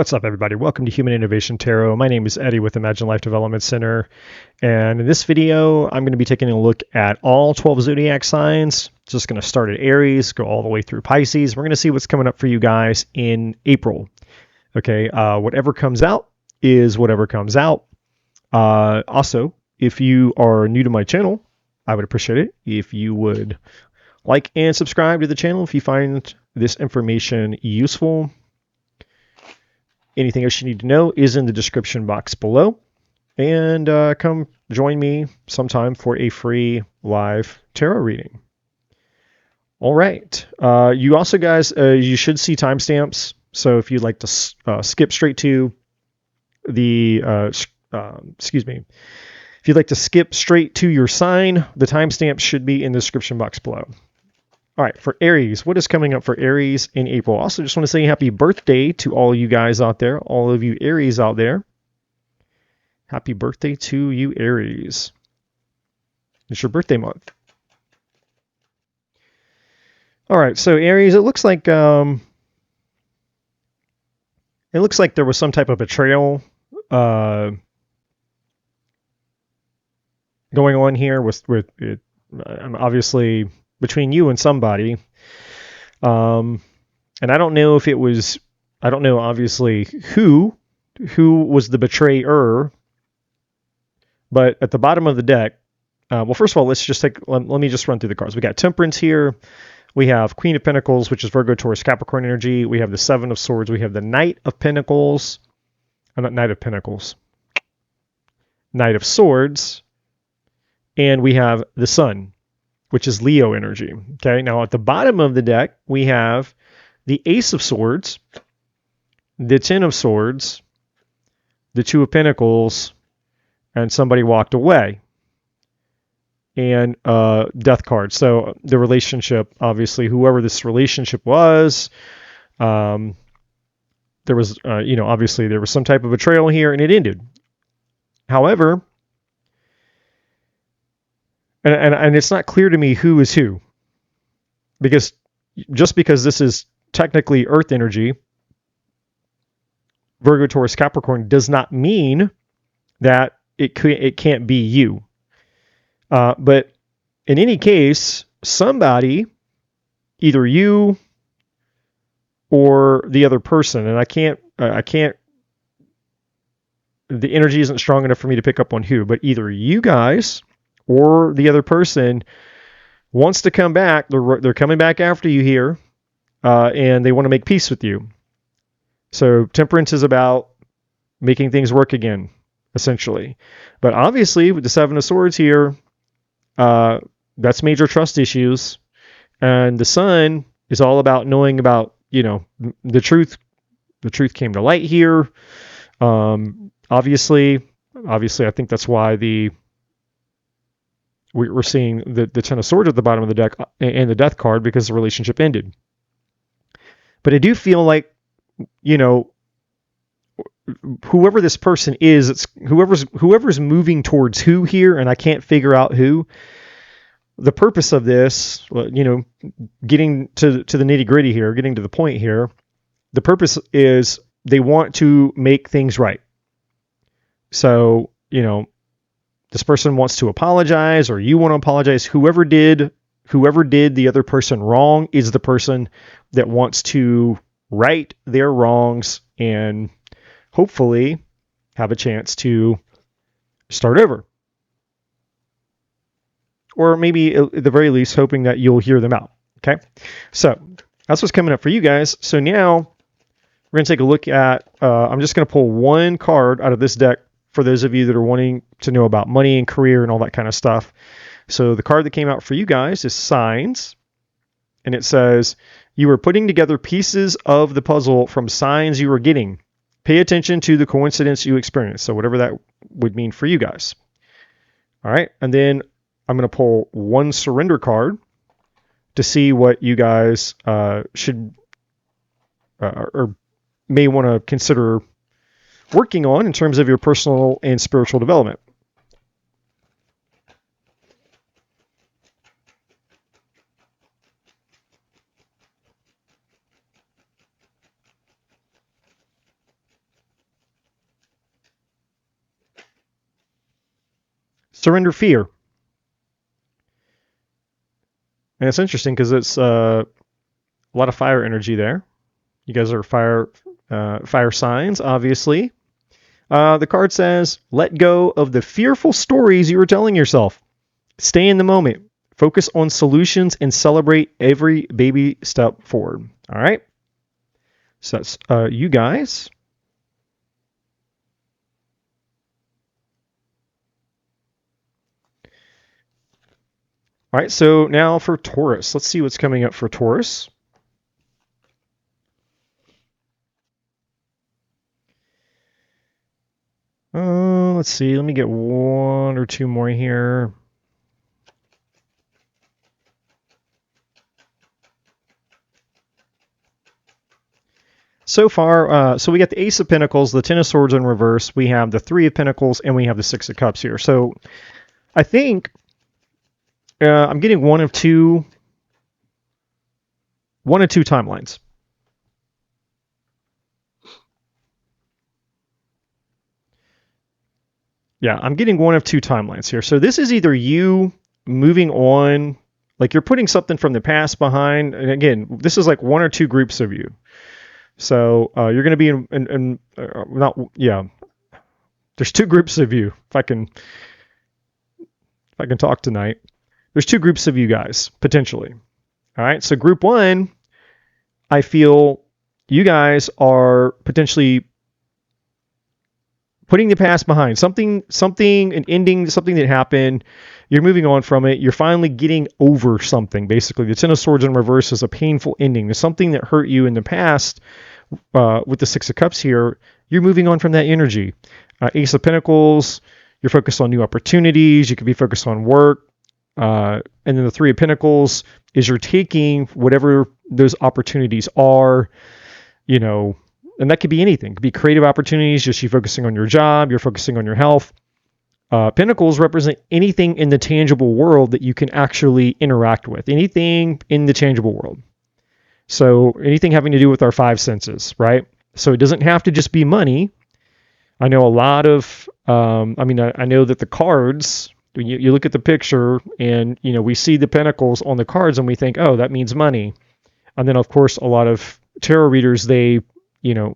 What's up, everybody? Welcome to Human Innovation Tarot. My name is Eddie with Imagine Life Development Center. And in this video, I'm going to be taking a look at all 12 zodiac signs. Just going to start at Aries, go all the way through Pisces. We're going to see what's coming up for you guys in April. Okay, whatever comes out is whatever comes out. Also, if you are new to my channel, I would appreciate it if you would like and subscribe to the channel if you find this information useful. Anything else you need to know is in the description box below. And come join me sometime for a free live tarot reading. All right. You also, guys, you should see timestamps. So if you'd like to skip straight to the, if you'd like to skip straight to your sign, the timestamp should be in the description box below. All right, for Aries, what is coming up for Aries in April? Also, just want to say happy birthday to all you guys out there, all of you Aries out there. Happy birthday to you, Aries. It's your birthday month. All right, so Aries, it looks like there was some type of betrayal going on here with it, obviously between you and somebody. And I don't know if it was, I don't know obviously who was the betrayer, but at the bottom of the deck, well, first of all, let me just run through the cards. We got Temperance here. We have Queen of Pentacles, which is Virgo, Taurus, Capricorn energy. We have the Seven of Swords. We have the Knight of Pentacles. Not Knight of Pentacles. Knight of Swords. And we have the Sun, which is Leo energy. Okay, now at the bottom of the deck, we have the Ace of Swords, the Ten of Swords, the Two of Pentacles, and somebody walked away. And Death card. So the relationship, obviously, whoever this relationship was, there was, obviously there was some type of betrayal here, and it ended. However, and it's not clear to me who is who, because just because this is technically Earth energy, Virgo, Taurus, Capricorn, does not mean that it can't be you. But in any case, somebody, either you or the other person, and I can't, the energy isn't strong enough for me to pick up on who, but either you guys or the other person wants to come back. They're coming back after you here, and they want to make peace with you. So Temperance is about making things work again, essentially. But obviously, with the Seven of Swords here, that's major trust issues. And the Sun is all about knowing about, the truth. The truth came to light here. Obviously, I think that's why we're seeing the Ten of Swords at the bottom of the deck and the Death card, because the relationship ended. But I do feel like, whoever this person is, it's whoever's moving towards who here, and I can't figure out who. The purpose of this, getting to the nitty gritty here, getting to the point here, the purpose is they want to make things right. So, this person wants to apologize, or you want to apologize. Whoever did the other person wrong is the person that wants to right their wrongs and hopefully have a chance to start over. Or maybe at the very least hoping that you'll hear them out. Okay, so that's what's coming up for you guys. So now we're going to take a look at, I'm just going to pull one card out of this deck for those of you that are wanting to know about money and career and all that kind of stuff. So the card that came out for you guys is Signs. And it says, you are putting together pieces of the puzzle from signs you are getting. Pay attention to the coincidence you experience. So whatever that would mean for you guys. All right. And then I'm going to pull one surrender card to see what you guys should or may want to consider working on in terms of your personal and spiritual development. Surrender fear. And it's interesting because it's a lot of fire energy there. You guys are fire signs, obviously. The card says, let go of the fearful stories you were telling yourself. Stay in the moment. Focus on solutions and celebrate every baby step forward. All right? So that's you guys. All right, so now for Taurus. Let's see what's coming up for Taurus. Let's see. Let me get one or two more here. So far, so we got the Ace of Pentacles, the Ten of Swords in reverse. We have the Three of Pentacles, and we have the Six of Cups here. So I think I'm getting one of two timelines. Yeah, I'm getting one of two timelines here. So this is either you moving on, like you're putting something from the past behind. And again, this is like one or two groups of you. So you're going to be in there's two groups of you. If I can talk tonight, there's two groups of you guys potentially. All right. So group one, I feel you guys are potentially putting the past behind, something, an ending, something that happened. You're moving on from it. You're finally getting over something. Basically, the Ten of Swords in reverse is a painful ending. There's something that hurt you in the past. With the Six of Cups here, you're moving on from that energy. Ace of Pentacles, you're focused on new opportunities. You could be focused on work. And then the Three of Pentacles is you're taking whatever those opportunities are, and that could be anything. It could be creative opportunities, just you focusing on your job, you're focusing on your health. Pentacles represent anything in the tangible world that you can actually interact with, anything in the tangible world. So anything having to do with our five senses, right? So it doesn't have to just be money. I know a lot of, I know that the cards, when you look at the picture and, we see the pentacles on the cards and we think, oh, that means money. And then, of course, a lot of tarot readers, they, in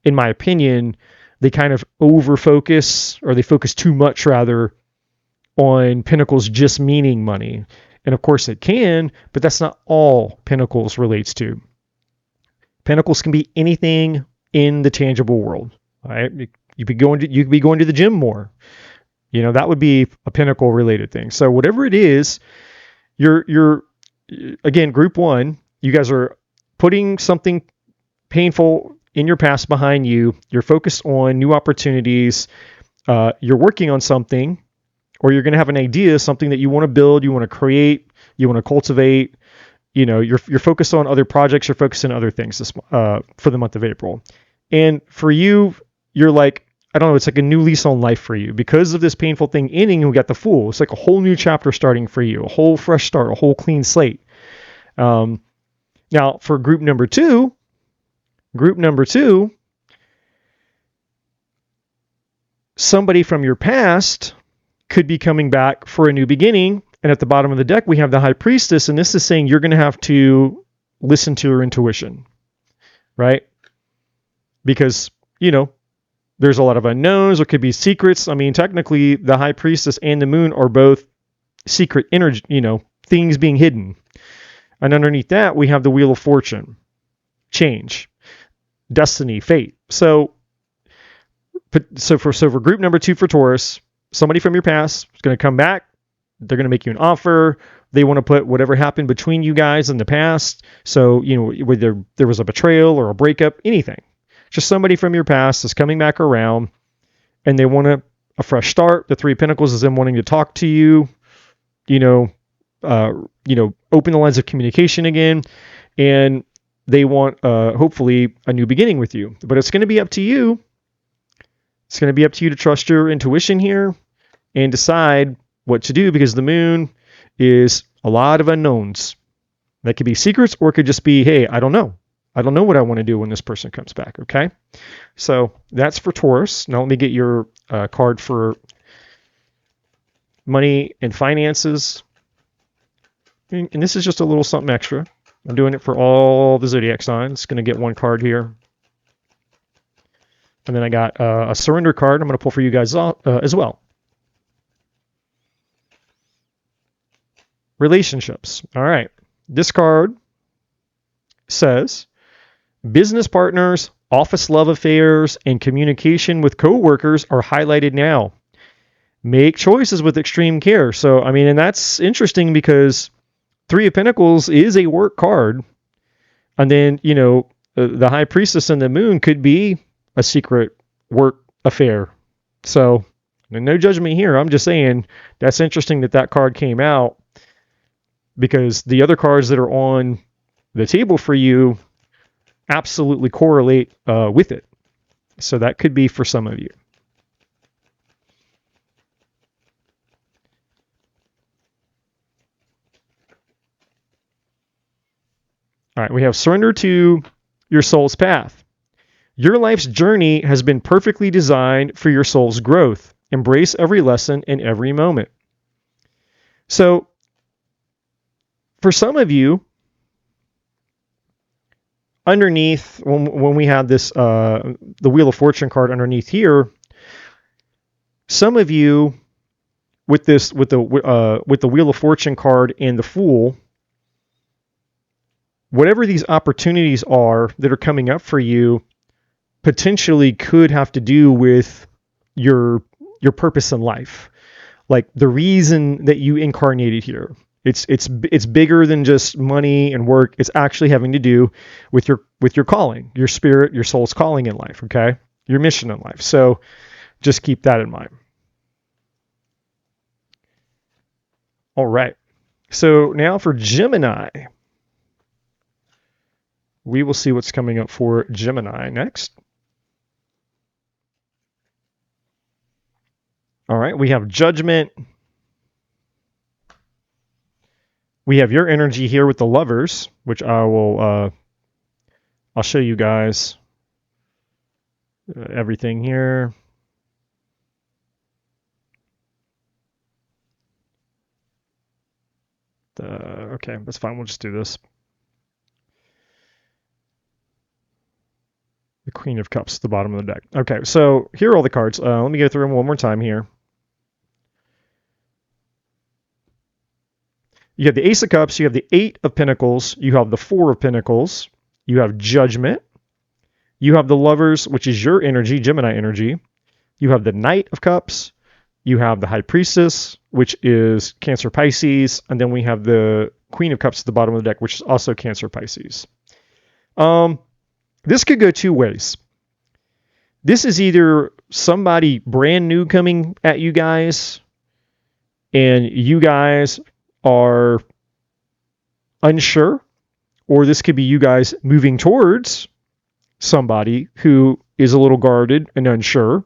my opinion, they kind of over-focus, or they focus too much, rather, on pentacles just meaning money. And, of course, it can, but that's not all pentacles relates to. Pentacles can be anything in the tangible world. Right? You could be going to the gym more. That would be a pentacle-related thing. So whatever it is, you're again, group one, you guys are putting something painful in your past behind you. You're focused on new opportunities. You're working on something, or you're going to have an idea, something that you want to build, you want to create, you want to cultivate. You're focused on other projects. You're focused on other things for the month of April. And for you, you're like, I don't know, it's like a new lease on life for you. Because of this painful thing ending, we got the Fool. It's like a whole new chapter starting for you, a whole fresh start, a whole clean slate. Now, for group number two, somebody from your past could be coming back for a new beginning. And at the bottom of the deck, we have the High Priestess. And this is saying you're going to have to listen to your intuition, right? Because, there's a lot of unknowns. There could be secrets. I mean, technically, the High Priestess and the Moon are both secret energy, things being hidden. And underneath that, we have the Wheel of Fortune, change, destiny, fate. So for group number two for Taurus, somebody from your past is going to come back. They're going to make you an offer. They want to put whatever happened between you guys in the past. So, whether there was a betrayal or a breakup, anything. Just somebody from your past is coming back around and they want a fresh start. The Three of Pentacles is them wanting to talk to you, open the lines of communication again. And they want, hopefully, a new beginning with you. But it's going to be up to you. It's going to be up to you to trust your intuition here and decide what to do, because the Moon is a lot of unknowns. That could be secrets, or it could just be, hey, I don't know. I don't know what I want to do when this person comes back, okay? So that's for Taurus. Now let me get your card for money and finances. And this is just a little something extra. I'm doing it for all the zodiac signs. Going to get one card here. And then I got a surrender card I'm going to pull for you guys as well. Relationships. All right. This card says, business partners, office love affairs, and communication with coworkers are highlighted now. Make choices with extreme care. So, I mean, and that's interesting because Three of Pentacles is a work card. And then, you know, the High Priestess and the Moon could be a secret work affair. So, no judgment here. I'm just saying that's interesting that card came out, because the other cards that are on the table for you absolutely correlate with it. So that could be for some of you. All right, we have surrender to your soul's path. Your life's journey has been perfectly designed for your soul's growth. Embrace every lesson in every moment. So, for some of you, underneath, when we had this, the Wheel of Fortune card underneath here, some of you with the Wheel of Fortune card and the Fool, whatever these opportunities are that are coming up for you, potentially could have to do with your purpose in life, like the reason that you incarnated here. It's bigger than just money and work. It's actually having to do with your calling, your spirit, your soul's calling in life, okay? Your mission in life. So just keep that in mind. All right. So now for Gemini. We will see what's coming up for Gemini next. All right, we have Judgment. We have your energy here with the Lovers, which I'll show you guys everything here. Okay, that's fine. We'll just do this. The Queen of Cups at the bottom of the deck. Okay, so here are all the cards. Let me go through them one more time here. You have the Ace of Cups, you have the Eight of Pentacles, you have the Four of Pentacles, you have Judgment, you have the Lovers, which is your energy, Gemini energy, you have the Knight of Cups, you have the High Priestess, which is Cancer Pisces, and then we have the Queen of Cups at the bottom of the deck, which is also Cancer Pisces. This could go two ways. This is either somebody brand new coming at you guys, and you guys are unsure, or this could be you guys moving towards somebody who is a little guarded and unsure.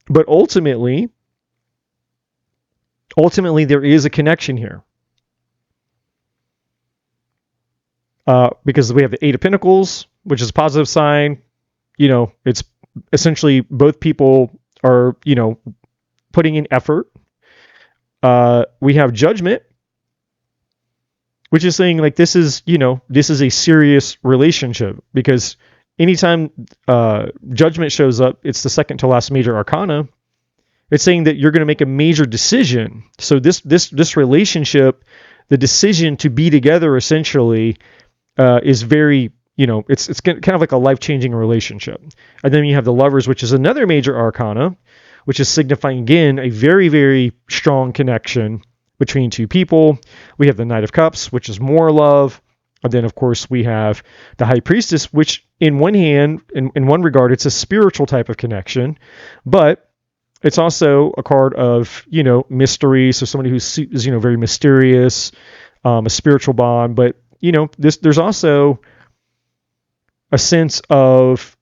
But ultimately there is a connection here. Because we have the Eight of Pentacles, which is a positive sign. You know, it's essentially both people are, you know, putting in effort. We have Judgment, which is saying like this is a serious relationship, because anytime Judgment shows up, it's the second to last major arcana. It's saying that you're going to make a major decision. So this relationship, the decision to be together essentially, is very, it's kind of like a life-changing relationship. And then you have the Lovers, which is another major arcana, which is signifying, again, a very, very strong connection between two people. We have the Knight of Cups, which is more love. And then, of course, we have the High Priestess, which in one hand, in one regard, it's a spiritual type of connection, but it's also a card of, mystery. So somebody who's, very mysterious, a spiritual bond. But, there's also a sense of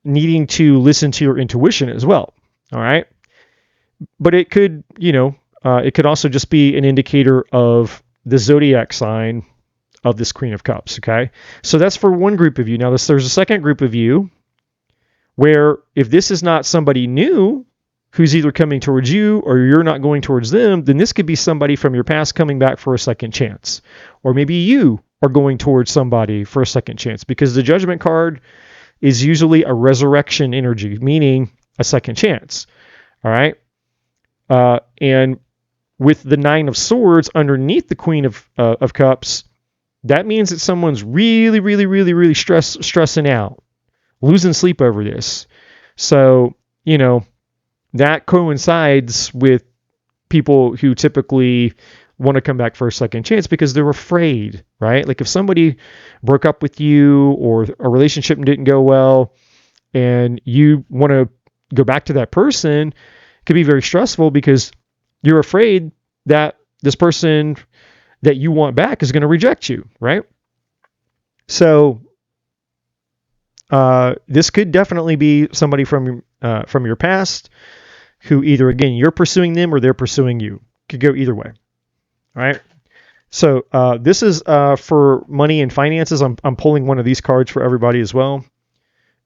needing to listen to your intuition as well. All right. But it could, it could also just be an indicator of the zodiac sign of this Queen of Cups. Okay. So that's for one group of you. Now there's a second group of you where if this is not somebody new, who's either coming towards you or you're not going towards them, then this could be somebody from your past coming back for a second chance. Or maybe you are going towards somebody for a second chance, because the Judgment card is usually a resurrection energy, meaning a second chance. All right. And with the Nine of Swords underneath the Queen of Cups, that means that someone's really, really, really, really stressing out, losing sleep over this. So, that coincides with people who typically want to come back for a second chance because they're afraid, right? Like if somebody broke up with you or a relationship didn't go well and you want to go back to that person, it could be very stressful because you're afraid that this person that you want back is going to reject you, right? So this could definitely be somebody from your past who either, again, you're pursuing them or they're pursuing you. Could go either way. All right. So this is for money and finances. I'm pulling one of these cards for everybody as well.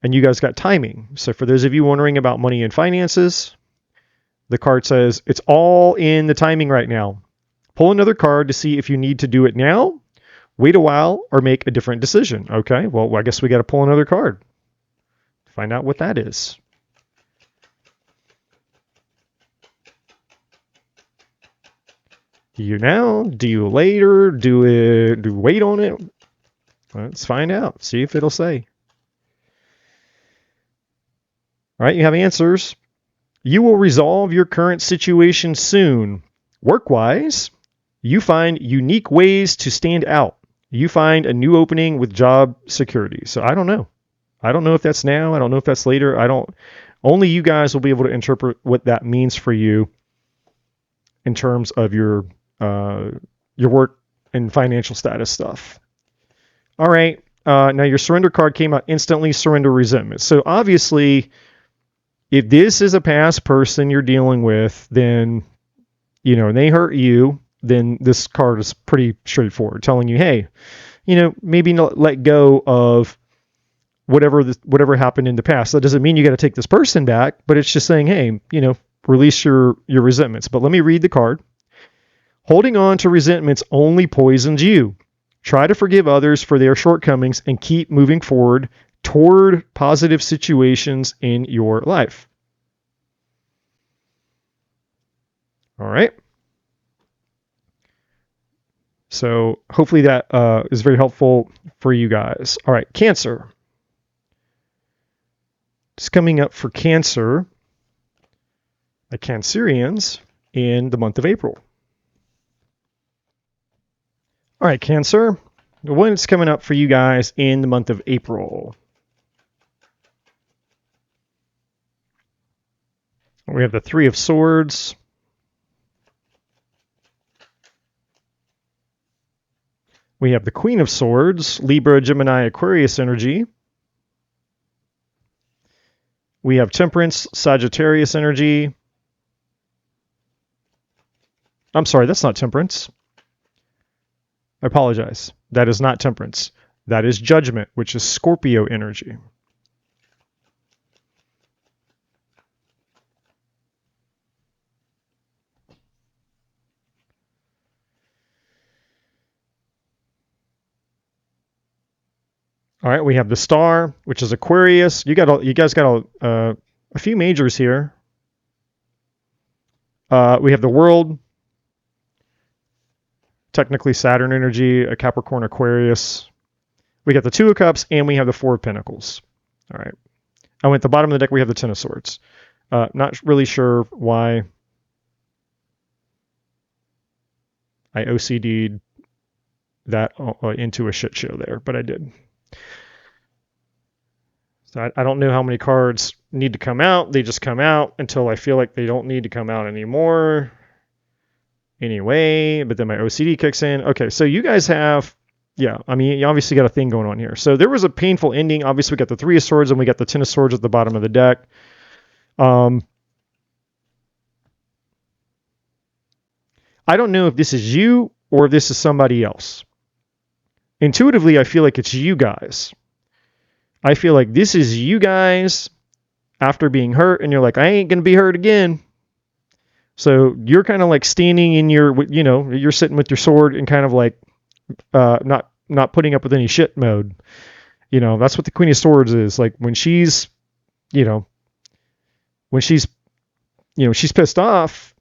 And you guys got timing. So for those of you wondering about money and finances, the card says it's all in the timing right now. Pull another card to see if you need to do it now, wait a while, or make a different decision. Okay, well, I guess we got to pull another card. Find out what that is. Do you now? Do you later? Do we wait on it? Let's find out. See if it'll say. All right, you have answers. You will resolve your current situation soon. Work-wise, you find unique ways to stand out. You find a new opening with job security. So I don't know. I don't know if that's now. I don't know if that's later. Only you guys will be able to interpret what that means for you in terms of your work and financial status stuff. All right. Now your surrender card came out instantly. Surrender resentment. So obviously, if this is a past person you're dealing with, then, and they hurt you, then this card is pretty straightforward, telling you, hey, maybe not let go of whatever happened in the past. That doesn't mean you got to take this person back, but it's just saying, hey, release your resentments. But let me read the card. Holding on to resentments only poisons you. Try to forgive others for their shortcomings and keep moving forward toward positive situations in your life. All right. So hopefully that is very helpful for you guys. All right, Cancer. It's coming up for Cancer, the Cancerians, in the month of April. All right, Cancer. What's coming up for you guys in the month of April? We have the Three of Swords. We have the Queen of Swords, Libra, Gemini, Aquarius energy. We have Temperance, Sagittarius energy. I'm sorry, that's not Temperance. I apologize. That is not Temperance. That is Judgment, which is Scorpio energy. All right, we have the Star, which is Aquarius. You guys got a few majors here. We have the World, technically Saturn energy, a Capricorn, Aquarius. We got the Two of Cups, and we have the Four of Pentacles. All right. At the bottom of the deck, we have the Ten of Swords. Not really sure why I OCD'd that into a shit show there, but I did. So I don't know how many cards need to come out. They just come out until I feel like they don't need to come out anymore. Anyway, but then my OCD kicks in. Okay, so you guys have, you obviously got a thing going on here. So there was a painful ending. Obviously, we got the Three of Swords and we got the Ten of Swords at the bottom of the deck. I don't know if this is you or if this is somebody else. Intuitively, I feel like it's you guys. I feel like this is you guys after being hurt, and you're like, I ain't going to be hurt again. So you're kind of like standing in your, you're sitting with your sword and kind of like not putting up with any shit mode. That's what the Queen of Swords is. Like when she's, she's pissed off,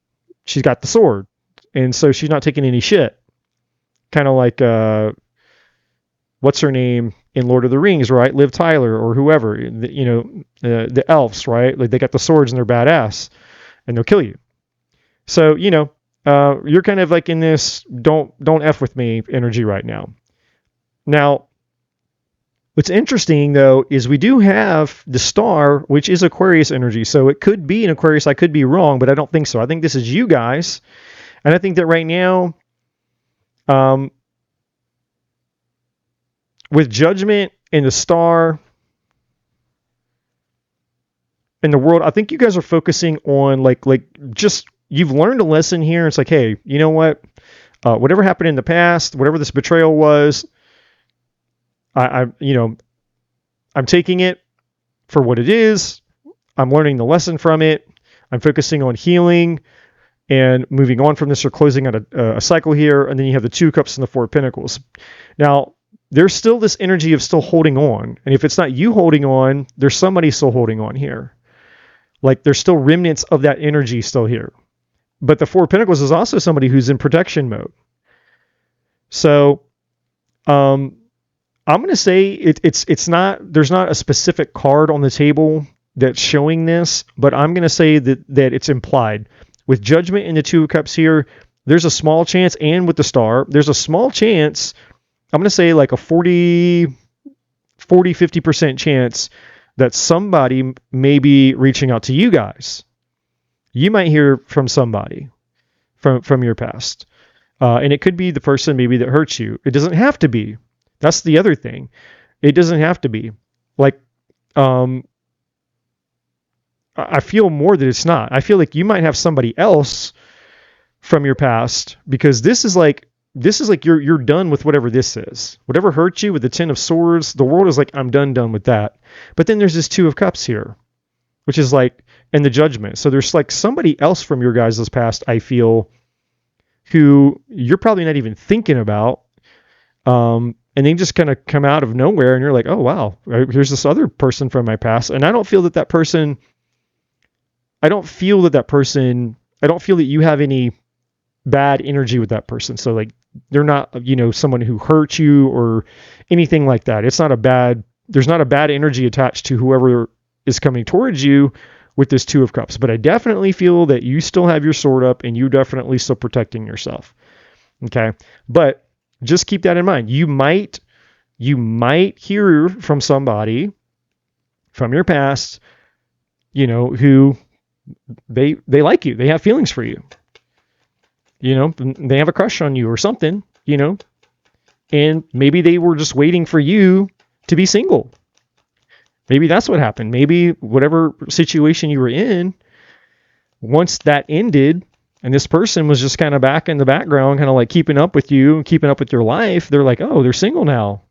she's got the sword. And so she's not taking any shit. Kind of like, what's her name in Lord of the Rings, right? Liv Tyler or whoever, the elves, right? Like they got the swords and they're badass and they'll kill you. So, you're kind of like in this don't F with me energy right now. Now, what's interesting though is we do have the star, which is Aquarius energy. So it could be an Aquarius. I could be wrong, but I don't think so. I think this is you guys. And I think that right now, with Judgment and the star and the world, I think you guys are focusing on like just, you've learned a lesson here. It's like, hey, you know what? Whatever happened in the past, whatever this betrayal was, I'm taking it for what it is. I'm learning the lesson from it. I'm focusing on healing and moving on from this, or closing out a cycle here. And then you have the 2 cups and the 4 pentacles. Now, there's still this energy of still holding on. And if it's not you holding on, there's somebody still holding on here. Like there's still remnants of that energy still here. But the 4 pentacles is also somebody who's in protection mode. So, I'm going to say it's not, there's not a specific card on the table that's showing this, but I'm going to say that it's implied. With Judgment in the 2 of Cups here, there's a small chance, and with the star, there's a small chance, I'm going to say like a 50% chance that somebody may be reaching out to you guys. You might hear from somebody from your past. And it could be the person maybe that hurts you. It doesn't have to be. That's the other thing. It doesn't have to be. Like, I feel more that it's not. I feel like you might have somebody else from your past, because this is like you're done with whatever this is. Whatever hurt you with the 10 of Swords, the world is like, I'm done with that. But then there's this 2 of Cups here, which is like, and the Judgment. So there's like somebody else from your guys' past, I feel, who you're probably not even thinking about. And they just kind of come out of nowhere, and you're like, oh, wow, here's this other person from my past. And I don't feel that you have any bad energy with that person. So like, they're not, someone who hurt you or anything like that. There's not a bad energy attached to whoever is coming towards you with this 2 of Cups. But I definitely feel that you still have your sword up, and you definitely still protecting yourself. Okay. But just keep that in mind. You might hear from somebody from your past, who they like you. They have feelings for you. They have a crush on you or something, and maybe they were just waiting for you to be single. Maybe that's what happened. Maybe whatever situation you were in, once that ended and this person was just kind of back in the background, kind of like keeping up with you and keeping up with your life, they're like, oh, they're single now,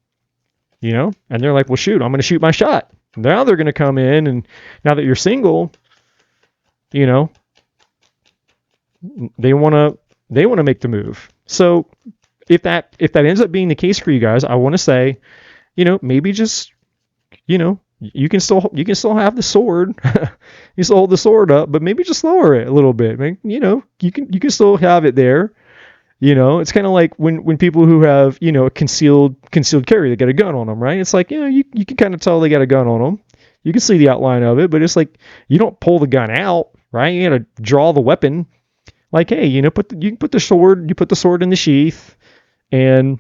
and they're like, well, shoot, I'm going to shoot my shot. Now they're going to come in, and now that you're single, they want to make the move. So if that ends up being the case for you guys, I want to say, maybe just, you can still have the sword. You still hold the sword up, but maybe just lower it a little bit. You can still have it there. It's kind of like when people who have, a concealed carry, they got a gun on them, right? It's like, you can kind of tell they got a gun on them. You can see the outline of it, but it's like, you don't pull the gun out, right? You got to draw the weapon. Like, hey, you can put the sword in the sheath, and,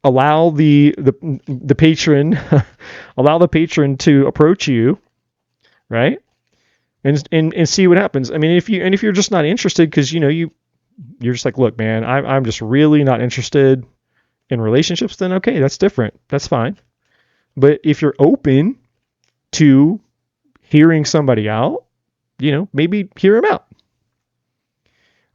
allow the patron, allow the patron to approach you, right? And see what happens. I mean, if you're just not interested, because, you're just like, look, man, I'm just really not interested in relationships, then okay, that's different. That's fine. But if you're open to hearing somebody out, maybe hear them out.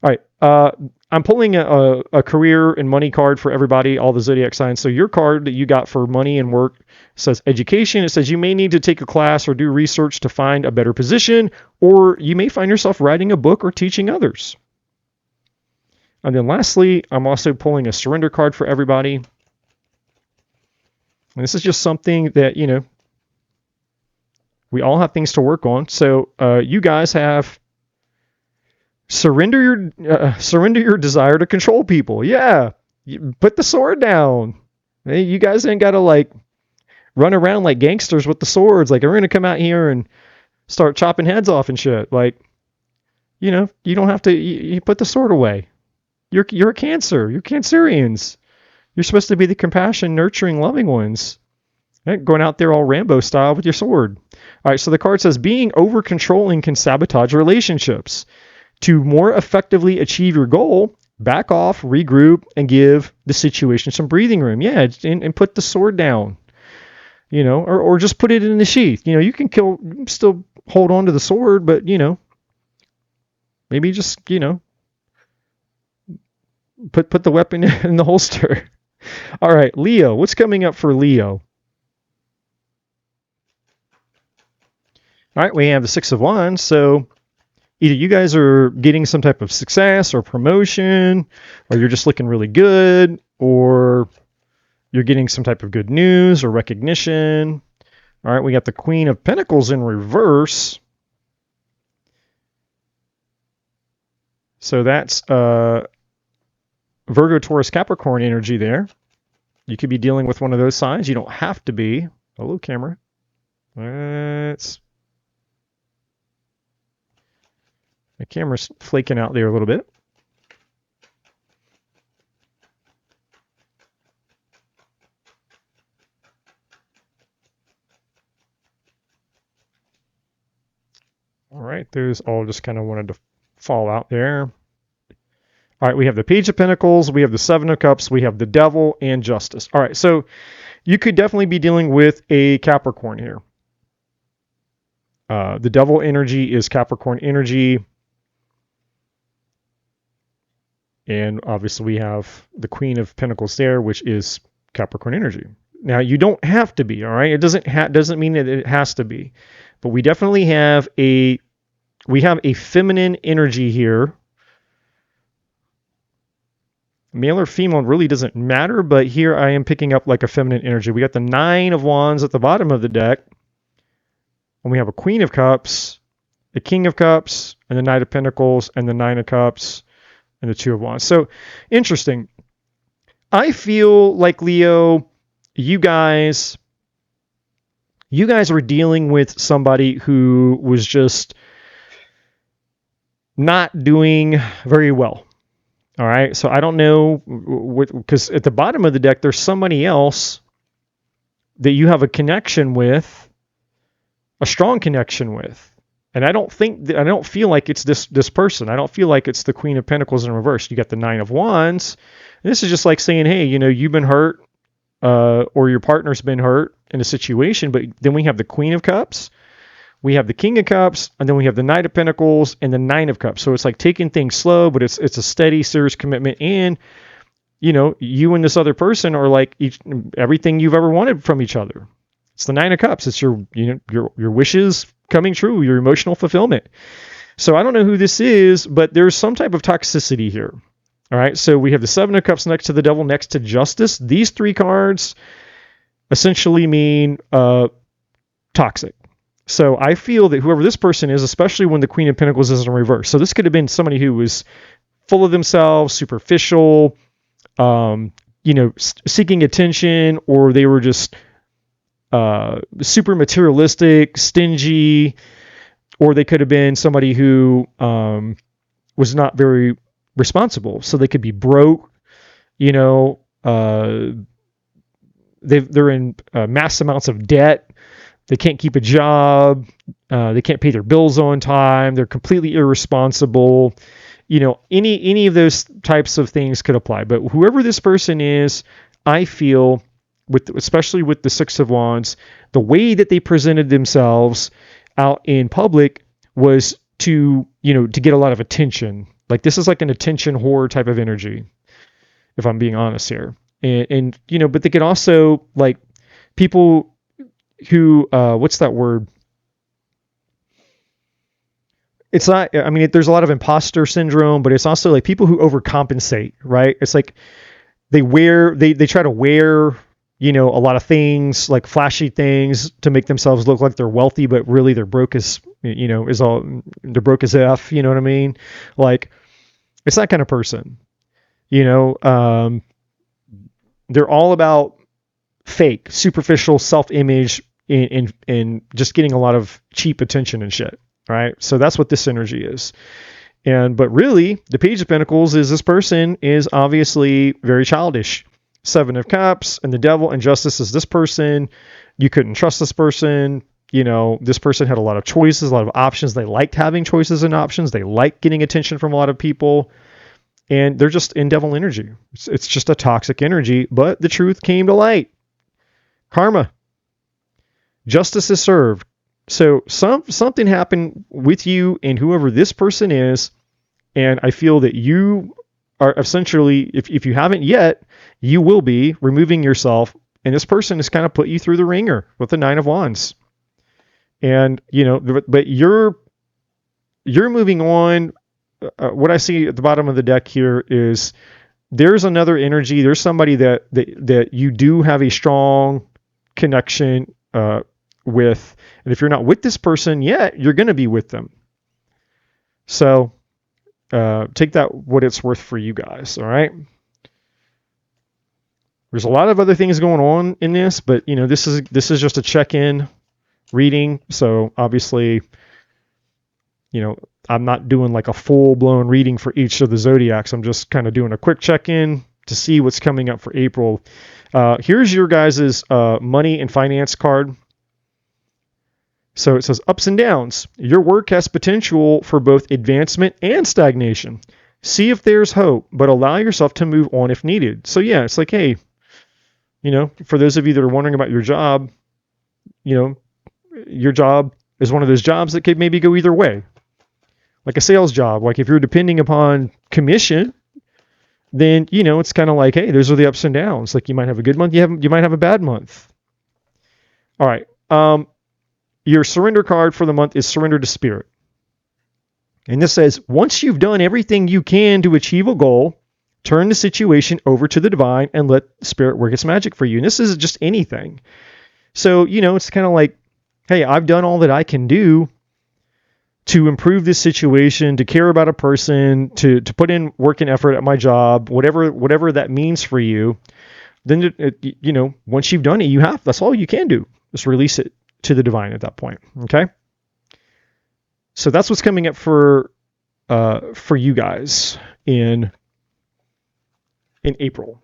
All right. I'm pulling a career and money card for everybody, all the zodiac signs. So your card that you got for money and work says education. It says you may need to take a class or do research to find a better position, or you may find yourself writing a book or teaching others. And then lastly, I'm also pulling a surrender card for everybody. And this is just something that, you know, we all have things to work on. So you guys have surrender your desire to control people. Yeah, put the sword down. Hey, you guys ain't got to like run around like gangsters with the swords. Like, we're going to come out here and start chopping heads off and shit. Like, you know, you don't have to, you put the sword away. You're a Cancer. You're Cancerians. You're supposed to be the compassion, nurturing, loving ones. Right? Going out there all Rambo style with your sword. All right, so the card says being over controlling can sabotage relationships. To more effectively achieve your goal, back off, regroup, and give the situation some breathing room. Yeah, and put the sword down. You know, or just put it in the sheath. You know, you can still hold on to the sword, but, you know, maybe just, you know, put the weapon in the holster. All right, Leo, what's coming up for Leo? All right, we have the Six of Wands. So either you guys are getting some type of success or promotion, or you're just looking really good, or you're getting some type of good news or recognition. All right, we got the Queen of Pentacles in reverse. So that's Virgo, Taurus, Capricorn energy there. You could be dealing with one of those signs. You don't have to be. Hello, camera. The camera's flaking out there a little bit. All right, those all just kind of wanted to fall out there. All right, we have the Page of Pentacles, we have the Seven of Cups, we have the Devil, and Justice. All right, so you could definitely be dealing with a Capricorn here. The Devil energy is Capricorn energy. And obviously we have the Queen of Pentacles there, which is Capricorn energy. Now, you don't have to be, all right? It doesn't mean that it has to be. But we definitely have a feminine energy here. Male or female really doesn't matter, but here I am picking up like a feminine energy. We got the Nine of Wands at the bottom of the deck. And we have a Queen of Cups, the King of Cups, and the Knight of Pentacles, and the Nine of Cups, and the Two of Wands. So, interesting. I feel like, Leo, you guys were dealing with somebody who was just not doing very well. All right, so I don't know, because at the bottom of the deck, there's somebody else that you have a connection with, a strong connection with. And I don't feel like it's this person. I don't feel like it's the Queen of Pentacles in reverse. You got the Nine of Wands. And this is just like saying, hey, you know, you've been hurt, or your partner's been hurt in a situation. But then we have the Queen of Cups, we have the King of Cups, and then we have the Knight of Pentacles and the Nine of Cups. So it's like taking things slow, but it's a steady, serious commitment. And, you know, you and this other person are like everything you've ever wanted from each other. It's the Nine of Cups. It's your wishes coming true, your emotional fulfillment. So I don't know who this is, but there's some type of toxicity here. All right, so we have the Seven of Cups next to the Devil, next to Justice. These three cards essentially mean toxic. So I feel that whoever this person is, especially when the Queen of Pentacles is in reverse. So this could have been somebody who was full of themselves, superficial, seeking attention, or they were just super materialistic, stingy, or they could have been somebody who was not very responsible. So they could be broke, they're in mass amounts of debt. They can't keep a job. They can't pay their bills on time. They're completely irresponsible. Any of those types of things could apply. But whoever this person is, I feel, especially with the Six of Wands, the way that they presented themselves out in public was to get a lot of attention. Like this is like an attention whore type of energy, if I'm being honest here. And you know, but they could also like people who what's that word? It's not, I mean, there's a lot of imposter syndrome, but it's also like people who overcompensate, right? It's like they try to wear, you know, a lot of things, like flashy things to make themselves look like they're wealthy, but really they're broke as, you know, they're broke as F, you know what I mean? Like, it's that kind of person, you know, they're all about fake, superficial self-image and just getting a lot of cheap attention and shit, right? So that's what this energy is. But really, the Page of Pentacles is this person is obviously very childish. Seven of Cups and the Devil and Justice is this person. You couldn't trust this person. You know, this person had a lot of choices, a lot of options. They liked having choices and options. They liked getting attention from a lot of people. And they're just in devil energy. It's just a toxic energy, but the truth came to light. Karma. Justice is served. So something happened with you and whoever this person is, and I feel that you are essentially, if you haven't yet, you will be removing yourself, and this person has kind of put you through the ringer with the Nine of Wands. And, you know, but you're moving on. What I see at the bottom of the deck here is there's another energy. There's somebody that you do have a strong connection with. And if you're not with this person yet, you're going to be with them. So take that what it's worth for you guys. All right. There's a lot of other things going on in this, but you know, this is just a check-in reading. So obviously, you know, I'm not doing like a full-blown reading for each of the zodiacs. I'm just kind of doing a quick check-in to see what's coming up for April. Here's your guys' money and finance card. So it says ups and downs. Your work has potential for both advancement and stagnation. See if there's hope, but allow yourself to move on if needed. So yeah, it's like, hey, you know, for those of you that are wondering about your job, you know, your job is one of those jobs that could maybe go either way. Like a sales job. Like if you're depending upon commission, then, you know, it's kind of like, hey, those are the ups and downs. Like you might have a good month, you might have a bad month. All right. Your surrender card for the month is Surrender to Spirit. And this says, once you've done everything you can to achieve a goal, turn the situation over to the divine and let Spirit work its magic for you. And this isn't just anything. So, you know, it's kind of like, hey, I've done all that I can do to improve this situation, to care about a person, to put in work and effort at my job, whatever that means for you. Then, you know, once you've done it, that's all you can do. Just release it to the divine at that point. Okay. So that's what's coming up for you guys in April.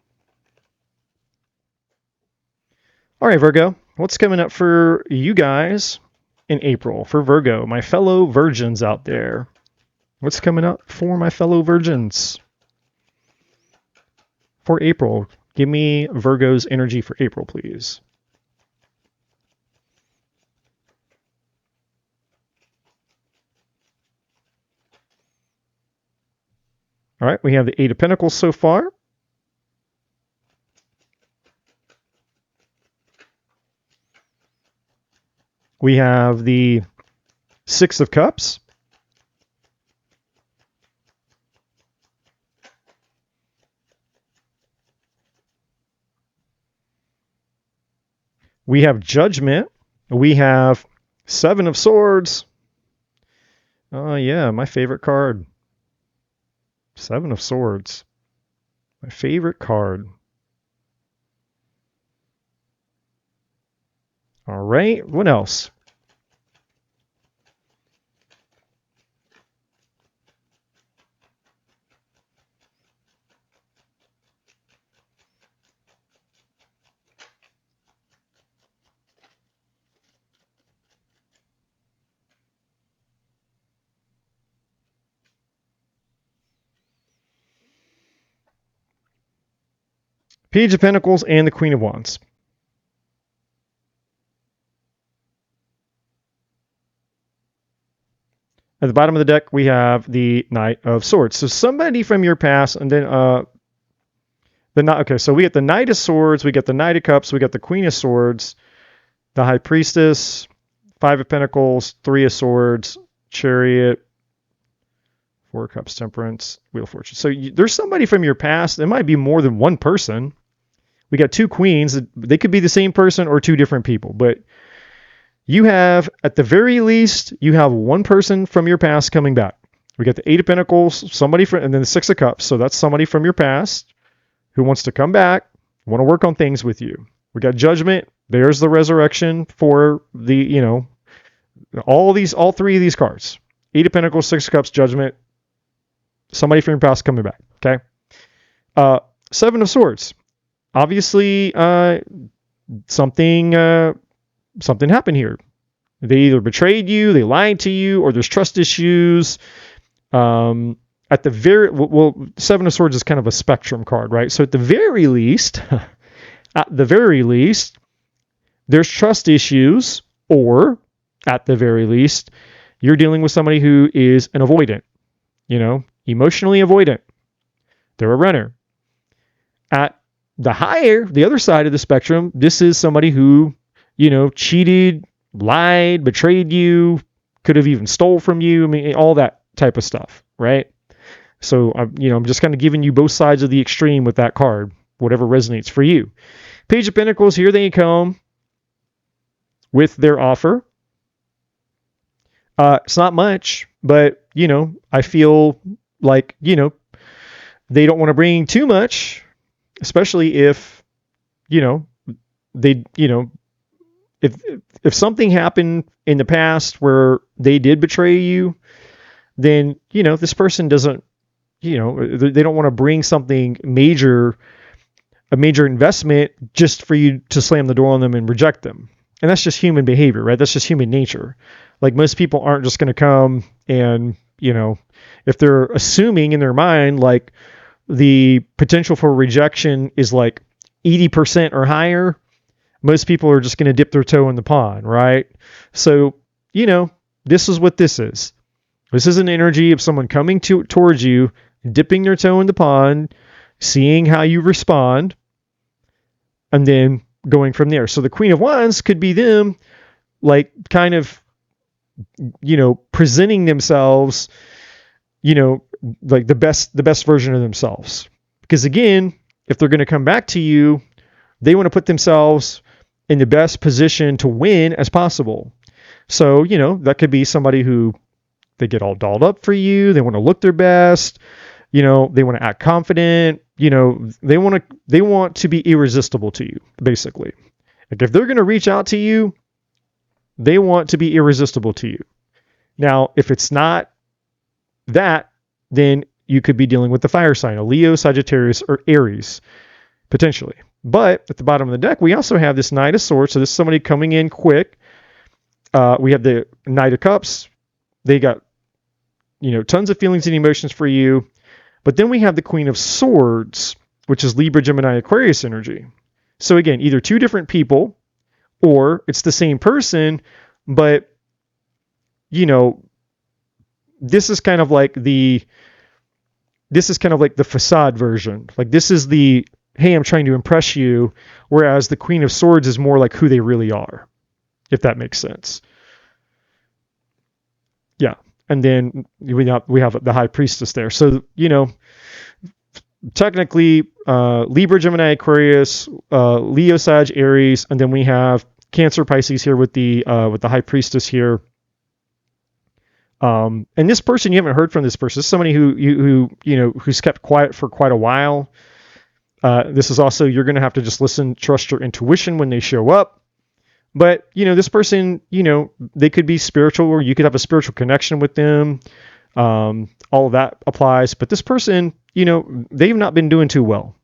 All right, Virgo, what's coming up for you guys in April for Virgo, my fellow virgins out there? What's coming up for my fellow virgins for April? Give me Virgo's energy for April, please. All right, we have the Eight of Pentacles so far. We have the Six of Cups. We have Judgment. We have Seven of Swords. Oh, yeah, my favorite card. Seven of Swords. My favorite card. All right, what else? Page of Pentacles and the Queen of Wands. At the bottom of the deck, we have the Knight of Swords. So somebody from your past, and then so we get the Knight of Swords, we get the Knight of Cups, we got the Queen of Swords, the High Priestess, Five of Pentacles, Three of Swords, Chariot, Four of Cups, Temperance, Wheel of Fortune. So there's somebody from your past. It might be more than one person. We got two queens. They could be the same person or two different people. But you have, at the very least, you have one person from your past coming back. We got the Eight of Pentacles, and then the Six of Cups. So that's somebody from your past who wants to come back, want to work on things with you. We got Judgment. There's the resurrection for the, all three of these cards. Eight of Pentacles, Six of Cups, Judgment. Somebody from your past coming back. Okay. Seven of Swords. Obviously, something happened here. They either betrayed you, they lied to you, or there's trust issues. Seven of Swords is kind of a spectrum card, right? So at the very least, there's trust issues, or at the very least, you're dealing with somebody who is an avoidant, emotionally avoidant. They're a runner. At the other side of the spectrum, this is somebody who, cheated, lied, betrayed you, could have even stole from you. I mean, all that type of stuff, right? So, I'm just kind of giving you both sides of the extreme with that card, whatever resonates for you. Page of Pentacles, here they come with their offer. It's not much, but, I feel like, they don't want to bring too much, especially if, if something happened in the past where they did betray you, then, this person doesn't, they don't want to bring something major, a major investment just for you to slam the door on them and reject them. And that's just human behavior, right? That's just human nature. Like, most people aren't just going to come and, if they're assuming in their mind, like, the potential for rejection is like 80% or higher, most people are just going to dip their toe in the pond, right? So, this is what this is. This is an energy of someone coming towards you, dipping their toe in the pond, seeing how you respond, and then going from there. So the Queen of Wands could be them, like, kind of, presenting themselves, like the best version of themselves. Because again, if they're going to come back to you, they want to put themselves in the best position to win as possible. So, that could be somebody who, they get all dolled up for you. They want to look their best. They want to act confident. They want to be irresistible to you, basically. Like, if they're going to reach out to you, they want to be irresistible to you. Now, if it's not that, then you could be dealing with the fire sign, a Leo, Sagittarius, or Aries, potentially. But at the bottom of the deck, we also have this Knight of Swords. So this is somebody coming in quick. We have the Knight of Cups. They got, tons of feelings and emotions for you. But then we have the Queen of Swords, which is Libra, Gemini, Aquarius energy. So again, either two different people, or it's the same person, but, this is kind of like the facade version. Like, this is the, hey, I'm trying to impress you, whereas the Queen of Swords is more like who they really are, if that makes sense. Yeah. And then we have the High Priestess there. So, technically, Libra, Gemini, Aquarius, Leo, Sag, Aries, and then we have Cancer, Pisces here with the High Priestess here. And this person, you haven't heard from this person. This is somebody who's kept quiet for quite a while. This is also, you're going to have to just trust your intuition when they show up. But, this person, they could be spiritual, or you could have a spiritual connection with them. All of that applies. But this person, they've not been doing too well.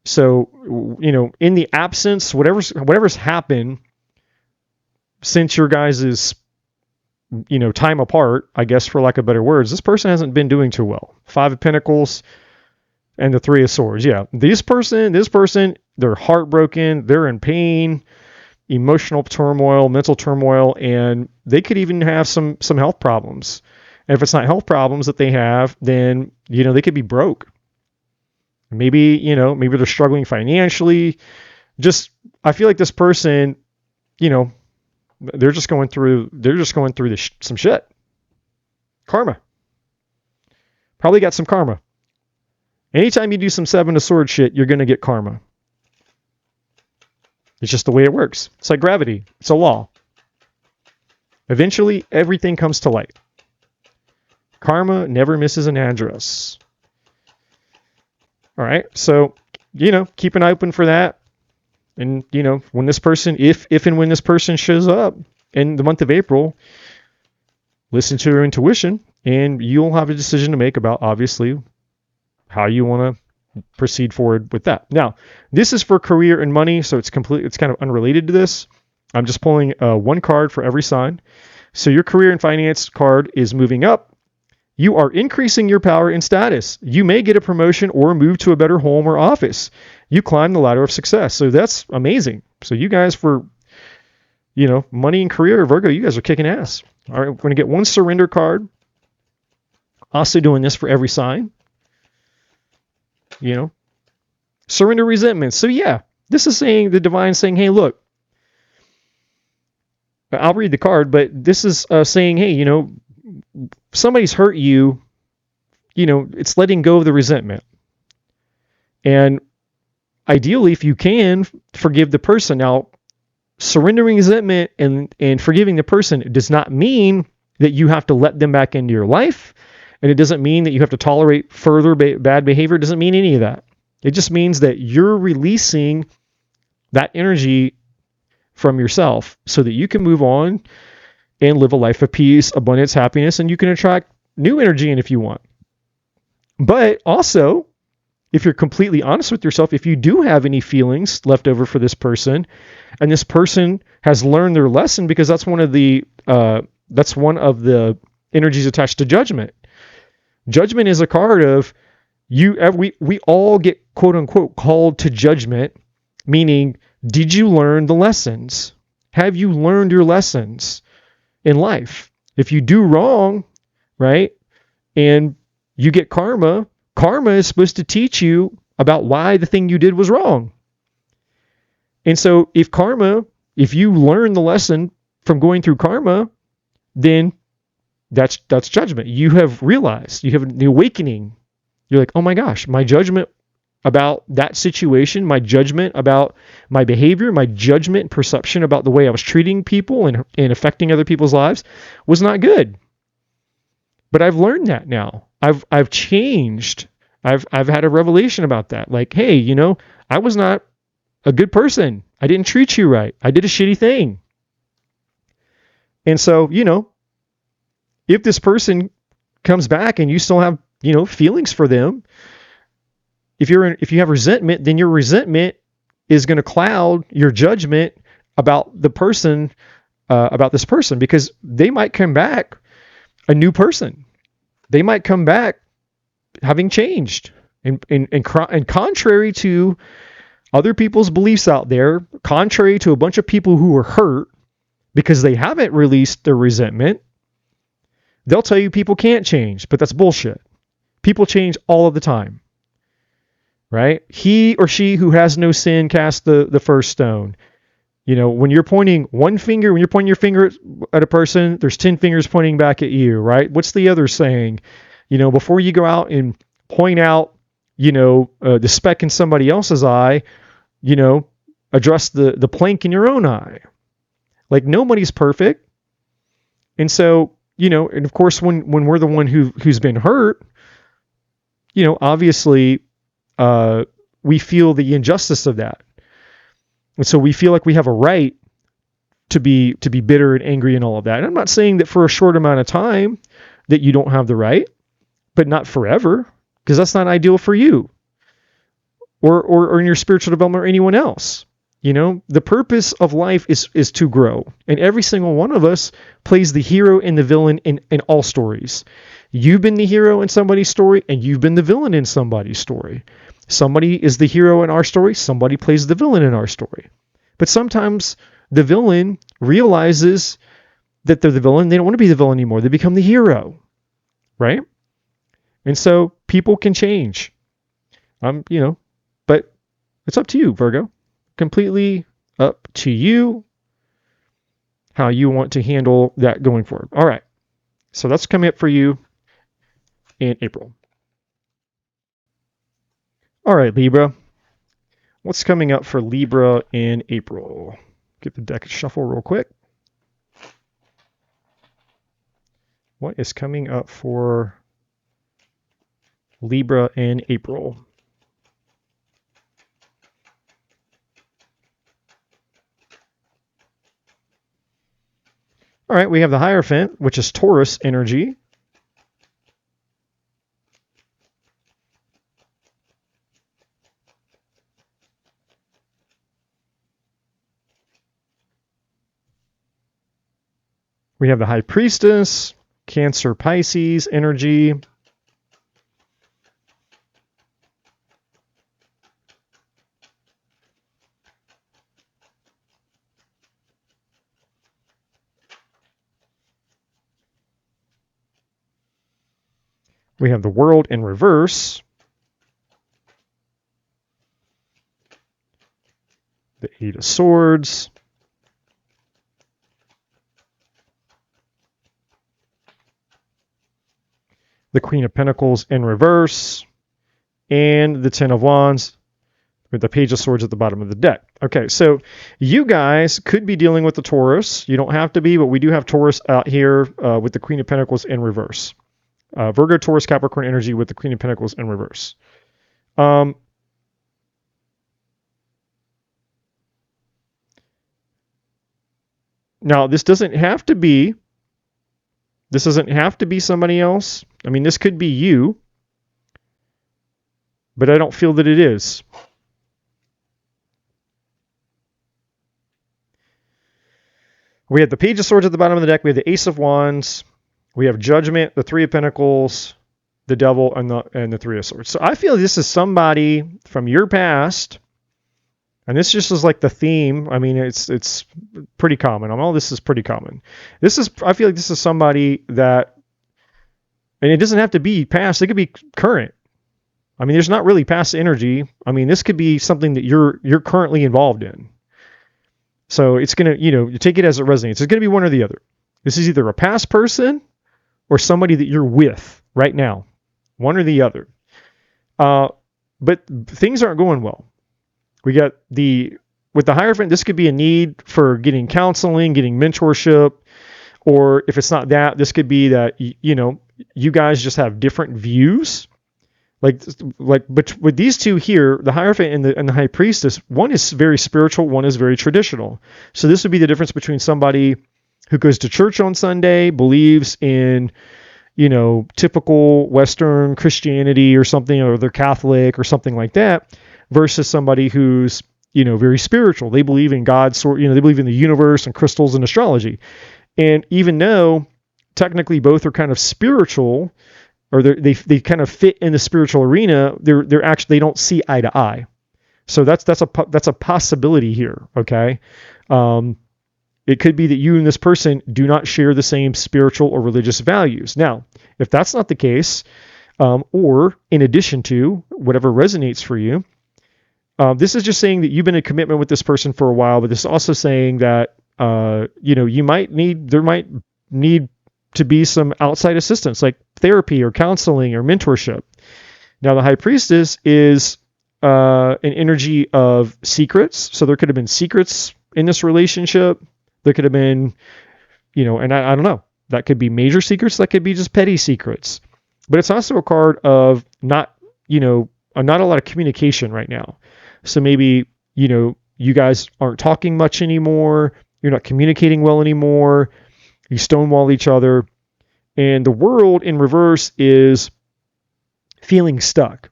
So, in the absence, whatever's happened since your guys' time apart, I guess, for lack of better words, this person hasn't been doing too well. Five of Pentacles and the Three of Swords. Yeah, this person, they're heartbroken, they're in pain, emotional turmoil, mental turmoil, and they could even have some health problems. And if it's not health problems that they have, then, they could be broke. Maybe they're struggling financially. I feel like this person, they're just going through some shit. Karma. Probably got some karma. Anytime you do some Seven of Swords shit, you're going to get karma. It's just the way it works. It's like gravity. It's a law. Eventually, everything comes to light. Karma never misses an address. All right. So, keep an eye open for that. And, when this person, if and when this person shows up in the month of April, listen to your intuition, and you'll have a decision to make about, obviously, how you want to proceed forward with that. Now, this is for career and money, so it's kind of unrelated to this. I'm just pulling one card for every sign. So your career and finance card is moving up. You are increasing your power and status. You may get a promotion or move to a better home or office. You climb the ladder of success. So that's amazing. So you guys, for money and career, Virgo, you guys are kicking ass. All right, we're going to get one surrender card. Also doing this for every sign. Surrender resentment. So yeah, this is saying, the divine saying, hey, look, I'll read the card, but this is saying, hey, somebody's hurt you, it's letting go of the resentment. And ideally, if you can, forgive the person. Now, surrendering resentment and forgiving the person does not mean that you have to let them back into your life. And it doesn't mean that you have to tolerate further bad behavior. It doesn't mean any of that. It just means that you're releasing that energy from yourself so that you can move on and live a life of peace, abundance, happiness, and you can attract new energy in if you want. But also, if you're completely honest with yourself, if you do have any feelings left over for this person, and this person has learned their lesson, because that's one of the energies attached to judgment. Judgment is a card of we all get quote unquote called to judgment, meaning, did you learn the lessons? Have you learned your lessons in life? If you do wrong, right, and you get karma is supposed to teach you about why the thing you did was wrong. And so if you learn the lesson from going through karma, then that's judgment. You have realized, you have the awakening. You're like, oh my gosh, my judgment about that situation, my judgment about my behavior, my judgment and perception about the way I was treating people and affecting other people's lives was not good. But I've learned that now. I've changed. I've had a revelation about that. Like, hey, I was not a good person. I didn't treat you right. I did a shitty thing. And so, if this person comes back and you still have, feelings for them, if you have resentment, then your resentment is going to cloud your judgment about the person, about this person, because they might come back a new person. They might come back having changed, and contrary to other people's beliefs out there, contrary to a bunch of people who were hurt because they haven't released their resentment, they'll tell you people can't change, but that's bullshit. People change all of the time, right? He or she who has no sin cast the first stone. When you're pointing your finger at a person, there's 10 fingers pointing back at you, right? What's the other saying? Before you go out and point out, the speck in somebody else's eye, address the plank in your own eye. Like, nobody's perfect. And so, and of course, when we're the one who's been hurt, obviously, we feel the injustice of that. And so we feel like we have a right to be bitter and angry and all of that. And I'm not saying that for a short amount of time that you don't have the right, but not forever, because that's not ideal for you or in your spiritual development or anyone else. The purpose of life is to grow. And every single one of us plays the hero and the villain in all stories. You've been the hero in somebody's story, and you've been the villain in somebody's story. Somebody is the hero in our story. Somebody plays the villain in our story. But sometimes the villain realizes that they're the villain. They don't want to be the villain anymore. They become the hero, right? And so people can change. But it's up to you, Virgo. Completely up to you how you want to handle that going forward. All right. So that's coming up for you in April. All right, Libra. What's coming up for Libra in April? Get the deck shuffle real quick. What is coming up for Libra in April? All right, we have the Hierophant, which is Taurus energy. We have the High Priestess, Cancer, Pisces energy. We have the World in reverse. The Eight of Swords. The Queen of Pentacles in reverse. And the Ten of Wands with the Page of Swords at the bottom of the deck. Okay, so you guys could be dealing with the Taurus. You don't have to be, but we do have Taurus out here with the Queen of Pentacles in reverse. Virgo, Taurus, Capricorn energy with the Queen of Pentacles in reverse. Now, this doesn't have to be somebody else. I mean, this could be you, but I don't feel that it is. We have the Page of Swords at the bottom of the deck. We have the Ace of Wands. We have Judgment, the Three of Pentacles, the Devil, and the Three of Swords. So I feel this is somebody from your past, and this just is like the theme. I mean, it's pretty common. All this is pretty common. I feel like this is somebody that, and it doesn't have to be past. It could be current. I mean, there's not really past energy. I mean, this could be something that you're currently involved in. So it's gonna, you take it as it resonates. It's gonna be one or the other. This is either a past person or somebody that you're with right now, one or the other. But things aren't going well. We got with the Hierophant, this could be a need for getting counseling, getting mentorship, or if it's not that, this could be that, you guys just have different views. But with these two here, the Hierophant and the High Priestess, one is very spiritual, one is very traditional. So this would be the difference between somebody who goes to church on Sunday, believes in, typical Western Christianity or something, or they're Catholic or something like that, versus somebody who's, very spiritual. They believe in God, they believe in the universe and crystals and astrology. And even though technically both are kind of spiritual, or they kind of fit in the spiritual arena, they're actually, they don't see eye to eye. So that's a possibility here. Okay. It could be that you and this person do not share the same spiritual or religious values. Now, if that's not the case, or in addition to whatever resonates for you, this is just saying that you've been in commitment with this person for a while, but this is also saying that, there might need to be some outside assistance, like therapy or counseling or mentorship. Now, the High Priestess is an energy of secrets. So there could have been secrets in this relationship. There could have been, and I don't know. That could be major secrets. That could be just petty secrets. But it's also a card of not a lot of communication right now. So maybe, you guys aren't talking much anymore. You're not communicating well anymore. You stonewall each other. And the World in reverse is feeling stuck.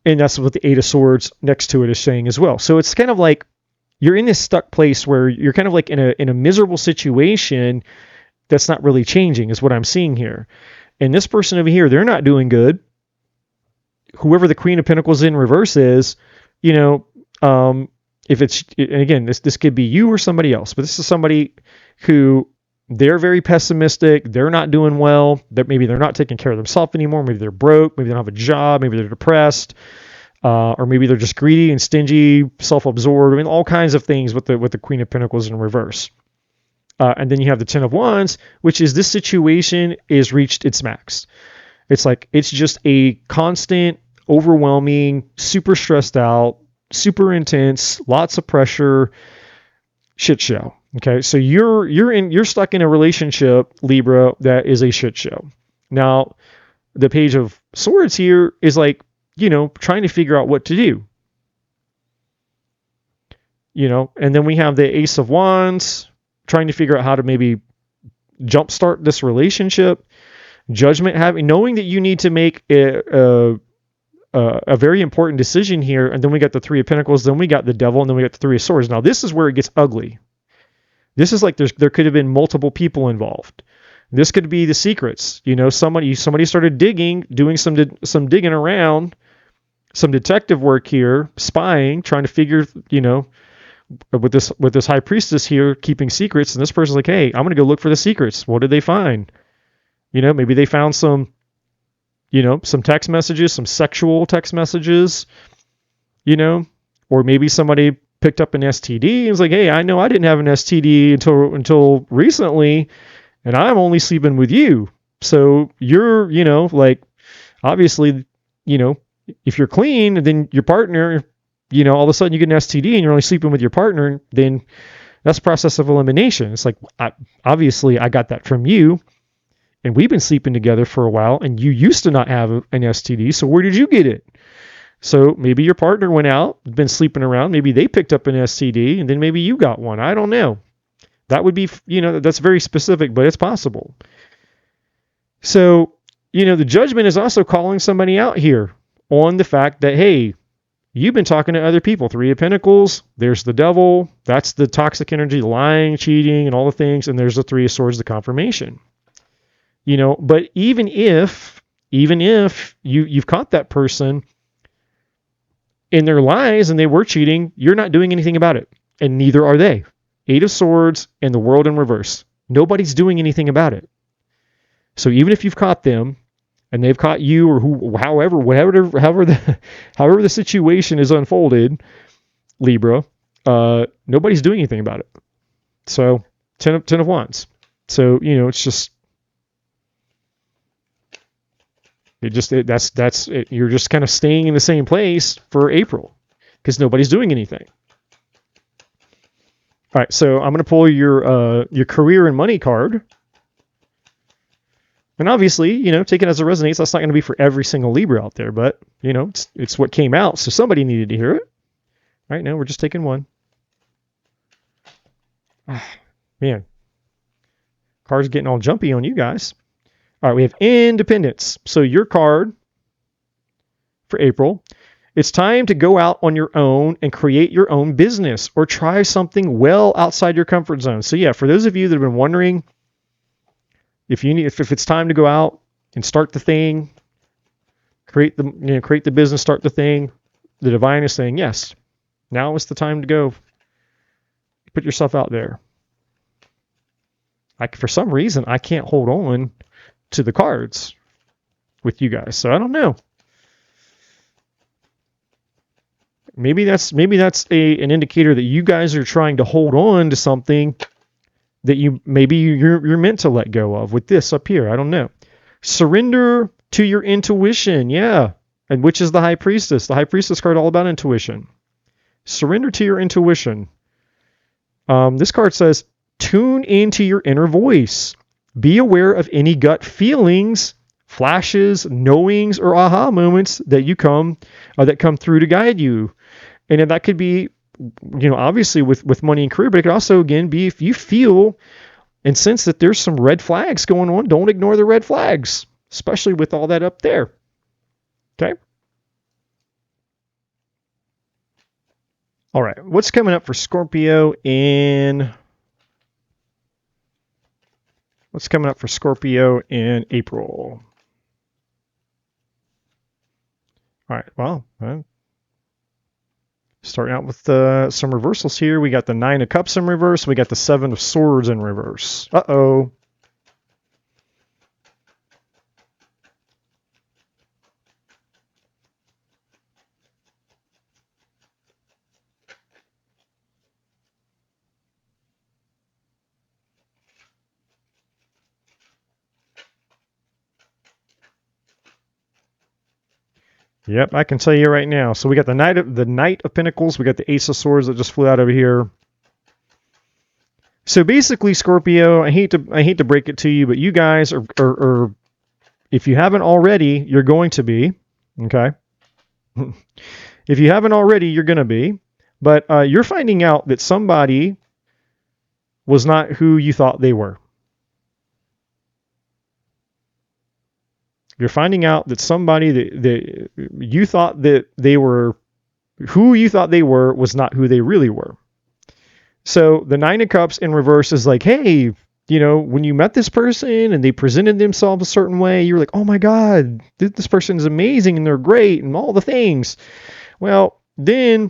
And that's what the Eight of Swords next to it is saying as well. So it's kind of like you're in this stuck place where you're kind of like in a miserable situation that's not really changing, is what I'm seeing here. And this person over here, they're not doing good. Whoever the Queen of Pentacles in reverse is, if it's, and again, this could be you or somebody else, but this is somebody who they're very pessimistic. They're not doing well. Maybe they're not taking care of themselves anymore. Maybe they're broke. Maybe they don't have a job. Maybe they're depressed. Or maybe they're just greedy and stingy, self-absorbed. I mean, all kinds of things with the Queen of Pentacles in reverse. And then you have the Ten of Wands, which is this situation is reached its max. It's like, it's just a constant, overwhelming, super stressed out, super intense, lots of pressure, shit show. Okay, so you're stuck in a relationship, Libra, that is a shit show. Now, the Page of Swords here is like, trying to figure out what to do. And then we have the Ace of Wands, trying to figure out how to maybe jumpstart this relationship. Judgment, knowing that you need to make a very important decision here. And then we got the Three of Pentacles, then we got the Devil, and then we got the Three of Swords. Now, this is where it gets ugly. This is like there could have been multiple people involved. This could be the secrets. Somebody started doing some digging around, some detective work here, spying, trying to figure, with this High Priestess here keeping secrets, and this person's like, hey, I'm gonna go look for the secrets. What did they find? Maybe they found some text messages, some sexual text messages, or maybe somebody picked up an STD and was like, hey, I know I didn't have an STD until recently, and I'm only sleeping with you. So you're, obviously, if you're clean, then your partner, all of a sudden you get an STD and you're only sleeping with your partner, then that's process of elimination. It's like, obviously I got that from you, and we've been sleeping together for a while, and you used to not have an STD, so where did you get it? So maybe your partner went out, been sleeping around, maybe they picked up an STD, and then maybe you got one. I don't know. That would be, that's very specific, but it's possible. So, the Judgment is also calling somebody out here on the fact that, hey, you've been talking to other people. Three of Pentacles, there's the Devil, that's the toxic energy, lying, cheating, and all the things, and there's the Three of Swords, the confirmation. But even if you've caught that person in their lies and they were cheating, you're not doing anything about it, and neither are they. Eight of Swords and the World in reverse. Nobody's doing anything about it. So even if you've caught them and they've caught you, or however the situation is unfolded, Libra, nobody's doing anything about it. So Ten of Wands. So it's just that's it. You're just kind of staying in the same place for April because nobody's doing anything. All right, so I'm going to pull your career and money card. And obviously, take it as it resonates. That's not going to be for every single Libra out there, but, it's what came out, so somebody needed to hear it. All right, now we're just taking one. Man, card's getting all jumpy on you guys. All right, we have Independence. So your card for April, it's time to go out on your own and create your own business or try something well outside your comfort zone. So yeah, for those of you that have been wondering if it's time to go out and start the thing, create the business, start the thing, the divine is saying, yes, now is the time to go. Put yourself out there. For some reason, I can't hold on to the cards with you guys, so I don't know. Maybe that's an indicator that you guys are trying to hold on to something that you're meant to let go of with this up here. I don't know. Surrender to your intuition, yeah, and which is the High Priestess. The High Priestess card all about intuition. Surrender to your intuition. This card says, tune into your inner voice. Be aware of any gut feelings, flashes, knowings, or aha moments that come through to guide you. And that could be, obviously with money and career, but it could also, again, be if you feel and sense that there's some red flags going on, don't ignore the red flags, especially with all that up there. Okay? All right, what's coming up for Scorpio in April? All right, well, Starting out with some reversals here. We got the 9 of Cups in reverse. We got the 7 of Swords in reverse. Uh-oh. Yep, I can tell you right now. So we got the Knight of Pentacles. We got the Ace of Swords that just flew out over here. So basically, Scorpio, I hate to break it to you, but you guys are if you haven't already, you're going to be, okay? If you haven't already, you're going to be. But you're finding out that somebody was not who you thought they were. You're finding out that somebody that you thought that they were, who you thought they were, was not who they really were. So the 9 of Cups in reverse is like, hey, you know, when you met this person and they presented themselves a certain way, you're like, oh my God, this person is amazing and they're great and all the things. Well, then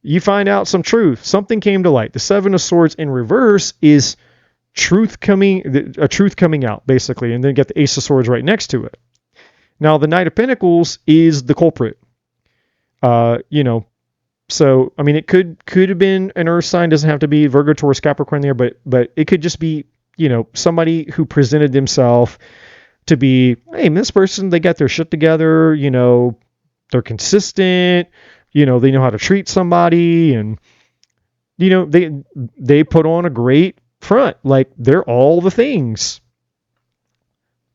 you find out some truth. Something came to light. The 7 of Swords in reverse is a truth coming out, basically. And then you get the Ace of Swords right next to it. Now, the Knight of Pentacles is the culprit. You know, so, I mean, it could have been an earth sign. Doesn't have to be Virgo, Taurus, Capricorn there, but it could just be, you know, somebody who presented themselves to be, hey, this person, they got their shit together, you know, they're consistent, you know, they know how to treat somebody, and, you know, they put on a great front, like they're all the things,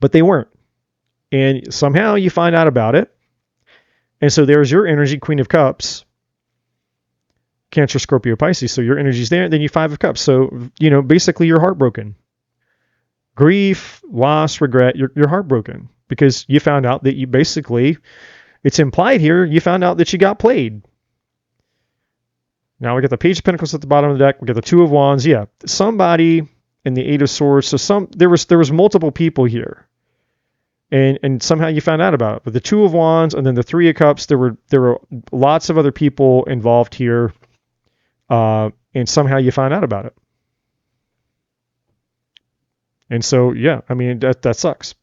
but they weren't. And somehow you find out about it. And so there's your energy, Queen of Cups, Cancer, Scorpio, Pisces. So your energy's there. Then you 5 of Cups. So, you know, basically you're heartbroken. Grief, loss, regret, you're heartbroken because you found out that you basically, it's implied here, you found out that you got played. Now we got the Page of Pentacles at the bottom of the deck. We got the 2 of Wands. Yeah, somebody in the 8 of Swords. So there was multiple people here. And somehow you found out about it. But the 2 of Wands and then the 3 of Cups, there were lots of other people involved here, and somehow you find out about it. And so, yeah, I mean, that sucks.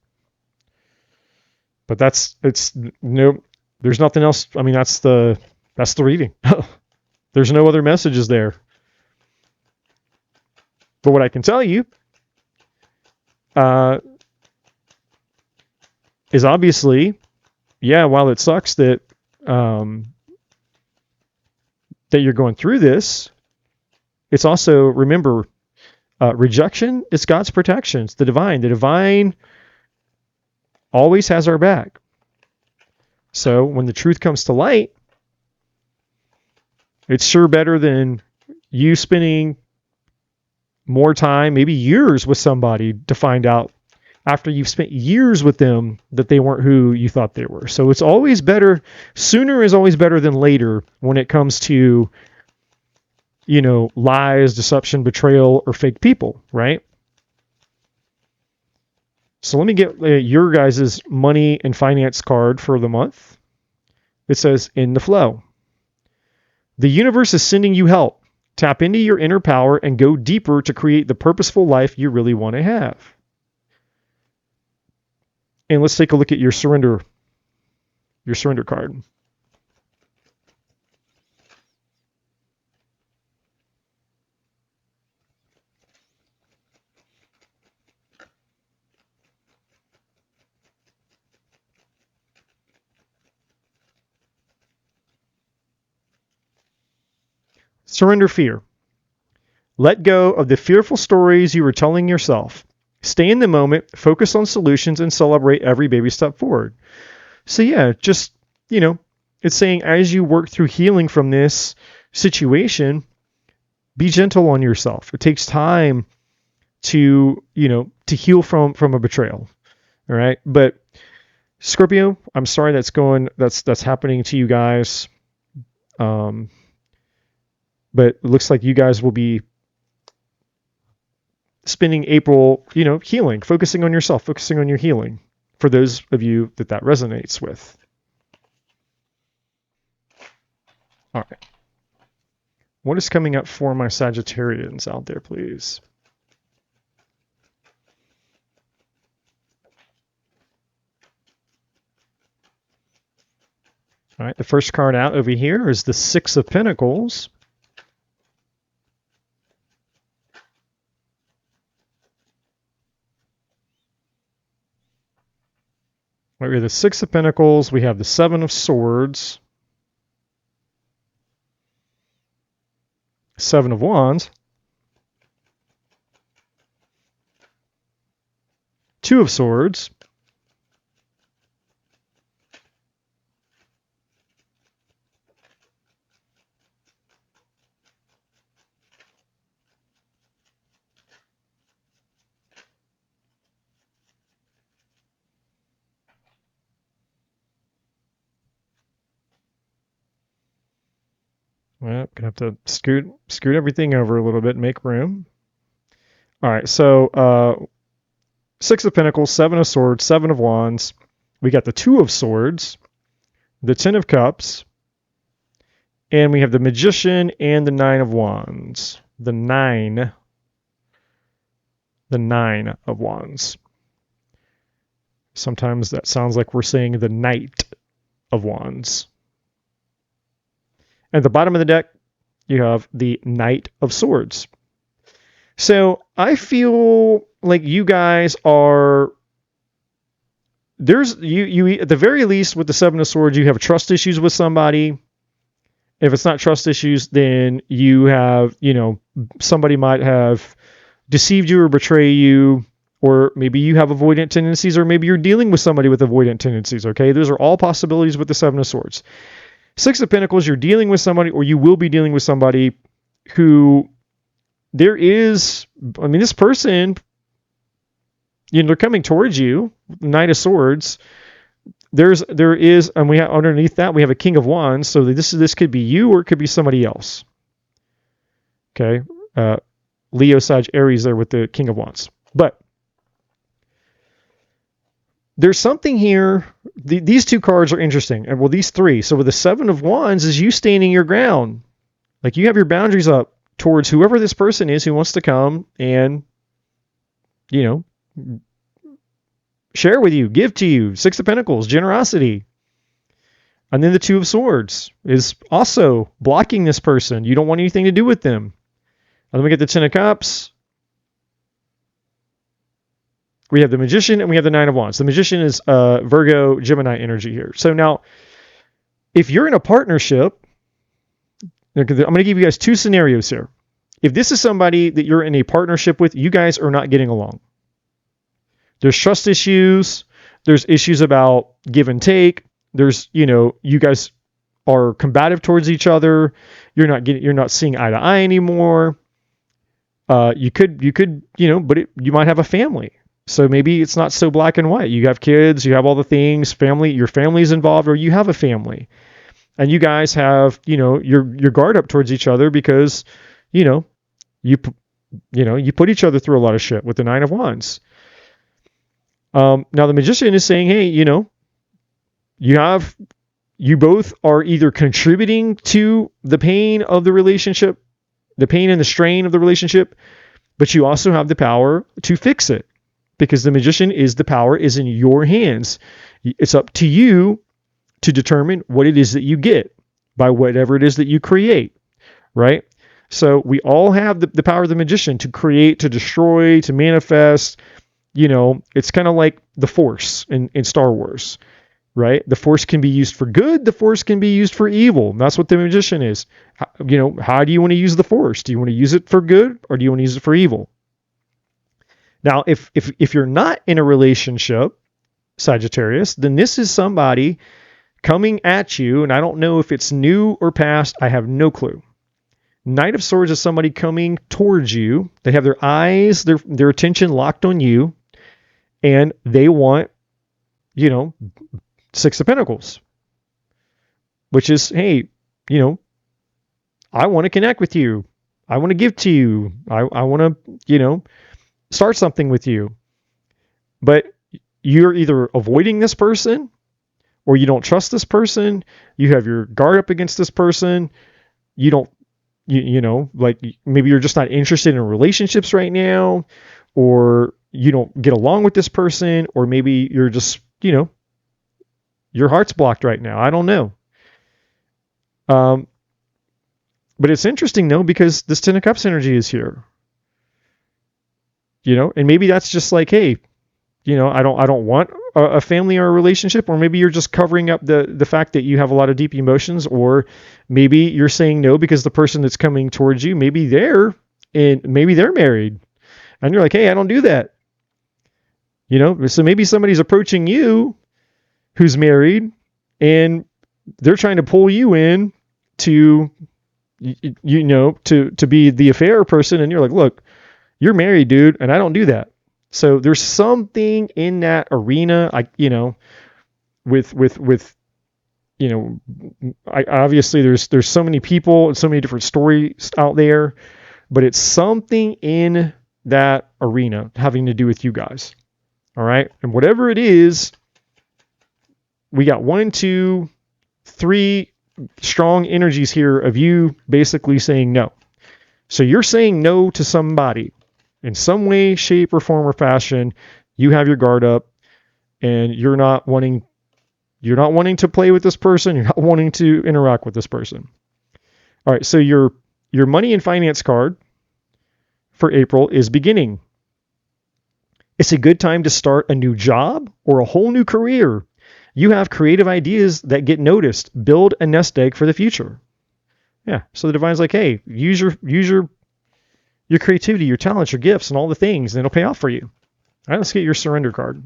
But there's nothing else. I mean, that's the reading. There's no other messages there. But what I can tell you, is obviously, yeah, while it sucks that that you're going through this, it's also, remember, rejection is God's protection. It's the divine. The divine always has our back. So when the truth comes to light, it's sure better than you spending more time, maybe years, with somebody to find out after you've spent years with them that they weren't who you thought they were. So it's always better, sooner is always better than later when it comes to, you know, lies, deception, betrayal, or fake people, right? So let me get your guys' money and finance card for the month. It says, in the flow. The universe is sending you help. Tap into your inner power and go deeper to create the purposeful life you really want to have. And let's take a look at your surrender card. Surrender fear. Let go of the fearful stories you were telling yourself. Stay in the moment, focus on solutions, and celebrate every baby step forward. So yeah, just, you know, it's saying as you work through healing from this situation, be gentle on yourself. It takes time to, you know, to heal from a betrayal. All right. But Scorpio, I'm sorry that's happening to you guys. But it looks like you guys will be spending April, you know, healing, focusing on yourself, focusing on your healing, for those of you that resonates with. All right. What is coming up for my Sagittarians out there, please? All right, the first card out over here is the Six of Pentacles. Right, we have the Six of Pentacles. We have the Seven of Swords. Seven of Wands. Two of Swords. Well, gonna have to scoot everything over a little bit, make room. All right, so Six of Pentacles, Seven of Swords, Seven of Wands. We got the Two of Swords, the Ten of Cups, and we have the Magician and the Nine of Wands. The Nine of Wands. Sometimes that sounds like we're saying the Knight of Wands. At the bottom of the deck, you have the Knight of Swords. So I feel like you guys are, you at the very least with the Seven of Swords, you have trust issues with somebody. If it's not trust issues, then you have, somebody might have deceived you or betray you, or maybe you have avoidant tendencies, or maybe you're dealing with somebody with avoidant tendencies, okay? Those are all possibilities with the Seven of Swords. Six of Pentacles, you're dealing with somebody, or you will be dealing with somebody who this person, they're coming towards you. Knight of Swords. There is, and we have underneath that we have a King of Wands. So this could be you, or it could be somebody else. Okay, Leo, Sag, Aries there with the King of Wands. But there's something here. These two cards are interesting. And well, these three. So with the Seven of Wands is you standing your ground. Like you have your boundaries up towards whoever this person is who wants to come and, share with you, give to you. Six of Pentacles, generosity. And then the Two of Swords is also blocking this person. You don't want anything to do with them. And then we get the Ten of Cups. We have the Magician and we have the Nine of Wands. The Magician is Virgo, Gemini energy here. So now, if you're in a partnership, I'm going to give you guys two scenarios here. If this is somebody that you're in a partnership with, you guys are not getting along. There's trust issues. There's issues about give and take. There's, you guys are combative towards each other. You're not seeing eye to eye anymore. You could, but you might have a family. So maybe it's not so black and white. You have kids, you have all the things, family, your family's involved, or you have a family. And you guys have, your guard up towards each other because, you put each other through a lot of shit with the Nine of Wands. Now the Magician is saying, hey, you both are either contributing to the pain of the relationship, the pain and the strain of the relationship, but you also have the power to fix it because the Magician the power is in your hands. It's up to you to determine what it is that you get by whatever it is that you create, right? So we all have the power of the Magician to create, to destroy, to manifest. It's kind of like the Force in Star Wars, right? The Force can be used for good. The Force can be used for evil. And that's what the Magician is. How do you want to use the Force? Do you want to use it for good or do you want to use it for evil? Now, if you're not in a relationship, Sagittarius, then this is somebody coming at you, and I don't know if it's new or past. I have no clue. Knight of Swords is somebody coming towards you. They have their eyes, their attention locked on you, and they want, Six of Pentacles, which is, hey, I want to connect with you. I want to give to you. I want to, start something with you. But you're either avoiding this person or you don't trust this person. You have your guard up against this person. You don't, like maybe you're just not interested in relationships right now, or you don't get along with this person, or maybe you're just, your heart's blocked right now. I don't know. But it's interesting though, because this Ten of Cups energy is here. And maybe that's just like, hey, I don't want a family or a relationship, or maybe you're just covering up the fact that you have a lot of deep emotions, or maybe you're saying no because the person that's coming towards you, maybe they're married, and you're like, hey, I don't do that. So maybe somebody's approaching you who's married, and they're trying to pull you in to to be the affair person, and you're like, look, you're married, dude, and I don't do that. So there's something in that arena, obviously there's so many people and so many different stories out there, but it's something in that arena having to do with you guys. All right. And whatever it is, we got 1, 2, 3 strong energies here of you basically saying no. So you're saying no to somebody in some way, shape, or form or fashion. You have your guard up, and you're not wanting to play with this person. You're not wanting to interact with this person. All right. So your money and finance card for April is beginning. It's a good time to start a new job or a whole new career. You have creative ideas that get noticed. Build a nest egg for the future. Yeah. So the divine's like, hey, use your creativity, your talents, your gifts, and all the things, and it'll pay off for you. All right, let's get your surrender card.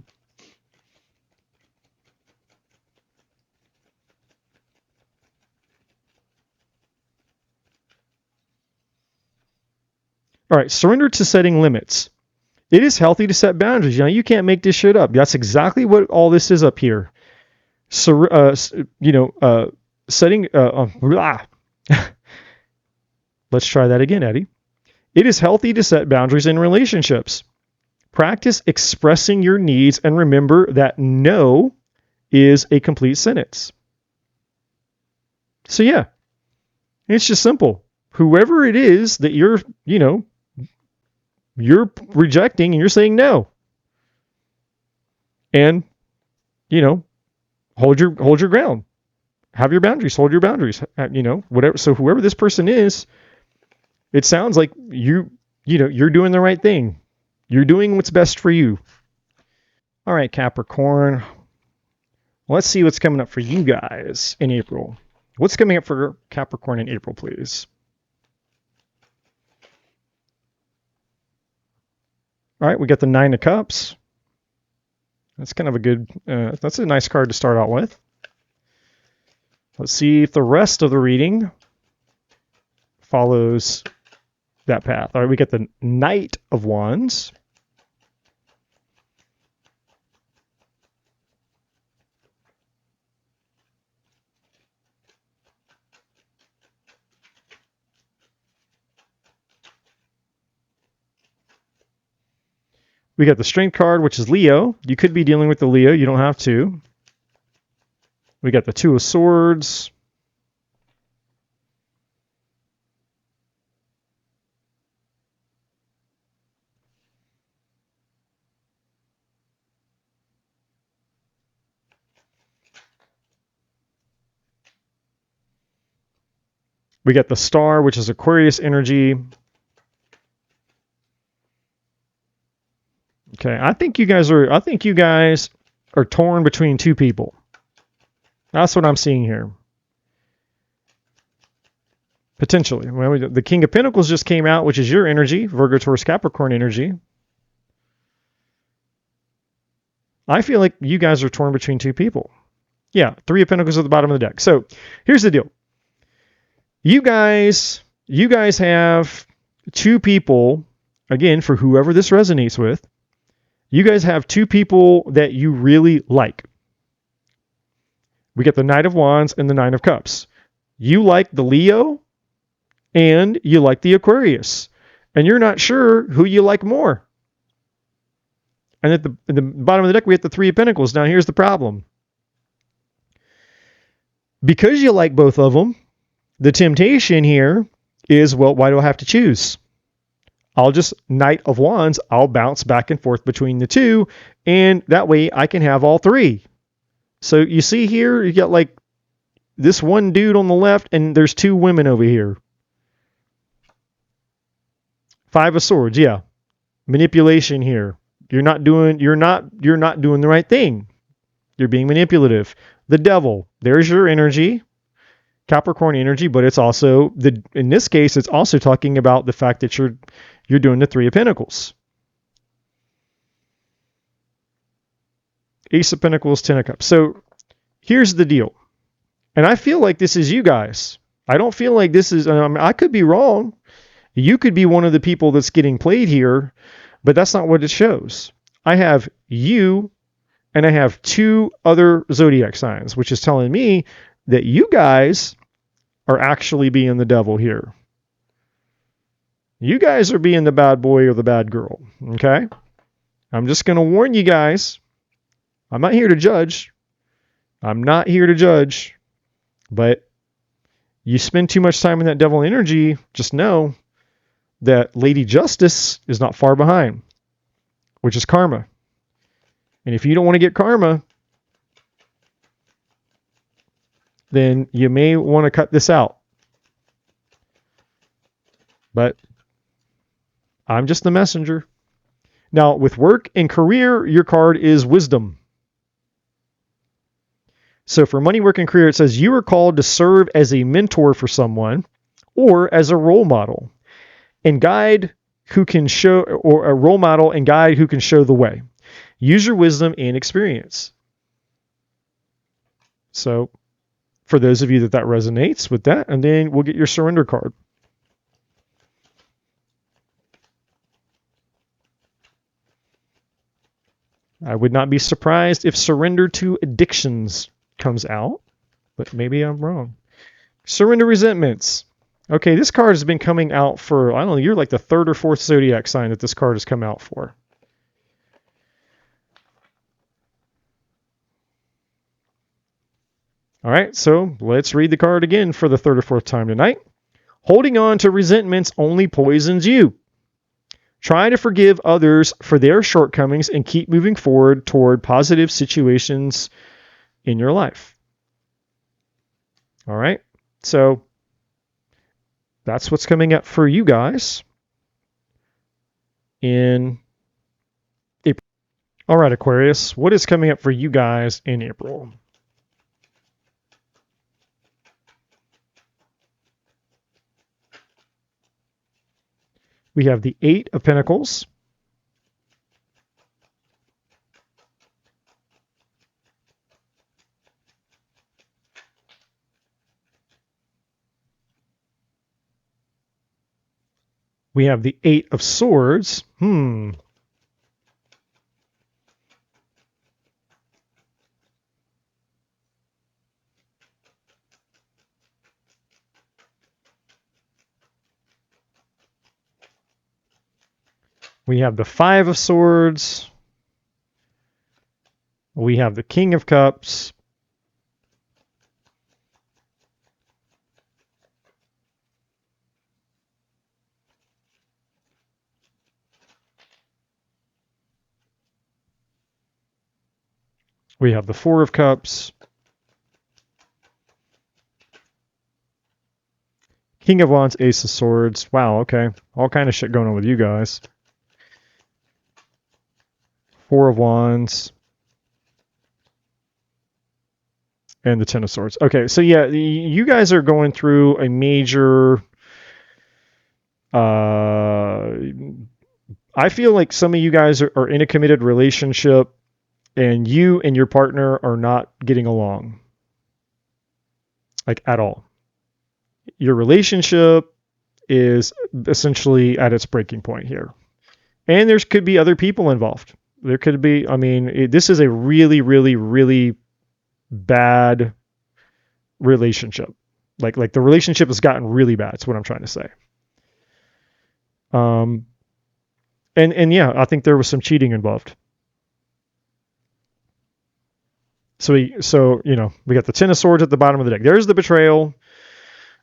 All right, surrender to setting limits. It is healthy to set boundaries. You can't make this shit up. That's exactly what all this is up here. Setting. Let's try that again, Eddie. It is healthy to set boundaries in relationships. Practice expressing your needs, and remember that no is a complete sentence. So yeah, it's just simple. Whoever it is that you're rejecting and you're saying no. And, hold your ground. Have your boundaries, hold your boundaries, whatever. So whoever this person is, it sounds like you're doing the right thing. You're doing what's best for you. All right, Capricorn. Let's see what's coming up for you guys in April. What's coming up for Capricorn in April, please? All right, we got the 9 of Cups. That's kind of a good, that's a nice card to start out with. Let's see if the rest of the reading follows that path. All right, we got the Knight of Wands. We got the Strength card, which is Leo. You could be dealing with the Leo. You don't have to. We got the 2 of Swords. We got the Star, which is Aquarius energy. Okay, I think you guys are torn between 2 people. That's what I'm seeing here. Potentially. Well, the King of Pentacles just came out, which is your energy, Virgo, Taurus, Capricorn energy. I feel like you guys are torn between 2 people. Yeah, 3 of Pentacles at the bottom of the deck. So here's the deal. You guys have 2 people, again, for whoever this resonates with, you guys have 2 people that you really like. We get the Knight of Wands and the 9 of Cups. You like the Leo and you like the Aquarius. And you're not sure who you like more. And at the bottom of the deck, we have the 3 of Pentacles. Now, here's the problem. Because you like both of them, the temptation here is, well, why do I have to choose? I'll just Knight of Wands. I'll bounce back and forth between the two, and that way I can have all three. So you see here, you got like this one dude on the left, and there's two women over here. Five of Swords, yeah. Manipulation here. You're not doing the right thing. You're being manipulative. The Devil, there's your energy. Capricorn energy, but it's also in this case, it's also talking about the fact that you're doing the Three of Pentacles. Ace of Pentacles, Ten of Cups. So here's the deal. And I feel like this is you guys. I don't feel like this is, I could be wrong. You could be one of the people that's getting played here, but that's not what it shows. I have you, and I have two other zodiac signs, which is telling me that you guys are actually being the devil here. You guys are being the bad boy or the bad girl, okay? I'm just going to warn you guys. I'm not here to judge. But you spend too much time in that devil energy, just know that Lady Justice is not far behind, which is karma. And if you don't want to get karma, then you may want to cut this out. But I'm just the messenger. Now, with work and career, your card is Wisdom. So for money, work, and career, it says you are called to serve as a mentor for someone or as a role model and guide who can show, or a role model and guide who can show the way. Use your wisdom and experience. So for those of you that resonates with that, and then we'll get your surrender card. I would not be surprised if surrender to addictions comes out, but maybe I'm wrong. Surrender resentments. Okay, this card has been coming out for, I don't know, you're like the third or fourth zodiac sign that this card has come out for. All right, so let's read the card again for the third or fourth time tonight. Holding on to resentments only poisons you. Try to forgive others for their shortcomings and keep moving forward toward positive situations in your life. All right, so that's what's coming up for you guys in April. All right, Aquarius, what is coming up for you guys in April? We have the Eight of Pentacles. We have the Eight of Swords. We have the Five of Swords. We have the King of Cups. We have the Four of Cups. King of Wands, Ace of Swords. Wow, okay. All kind of shit going on with you guys. Four of Wands. And the Ten of Swords. Okay, so yeah, you guys are going through a major... I feel like some of you guys are in a committed relationship and you and your partner are not getting along. Like, at all. Your relationship is essentially at its breaking point here. And there could be other people involved. There could be, this is a really, really, really bad relationship. Like the relationship has gotten really bad. That's what I'm trying to say. And yeah, I think there was some cheating involved. So we got the Ten of Swords at the bottom of the deck. There's the betrayal.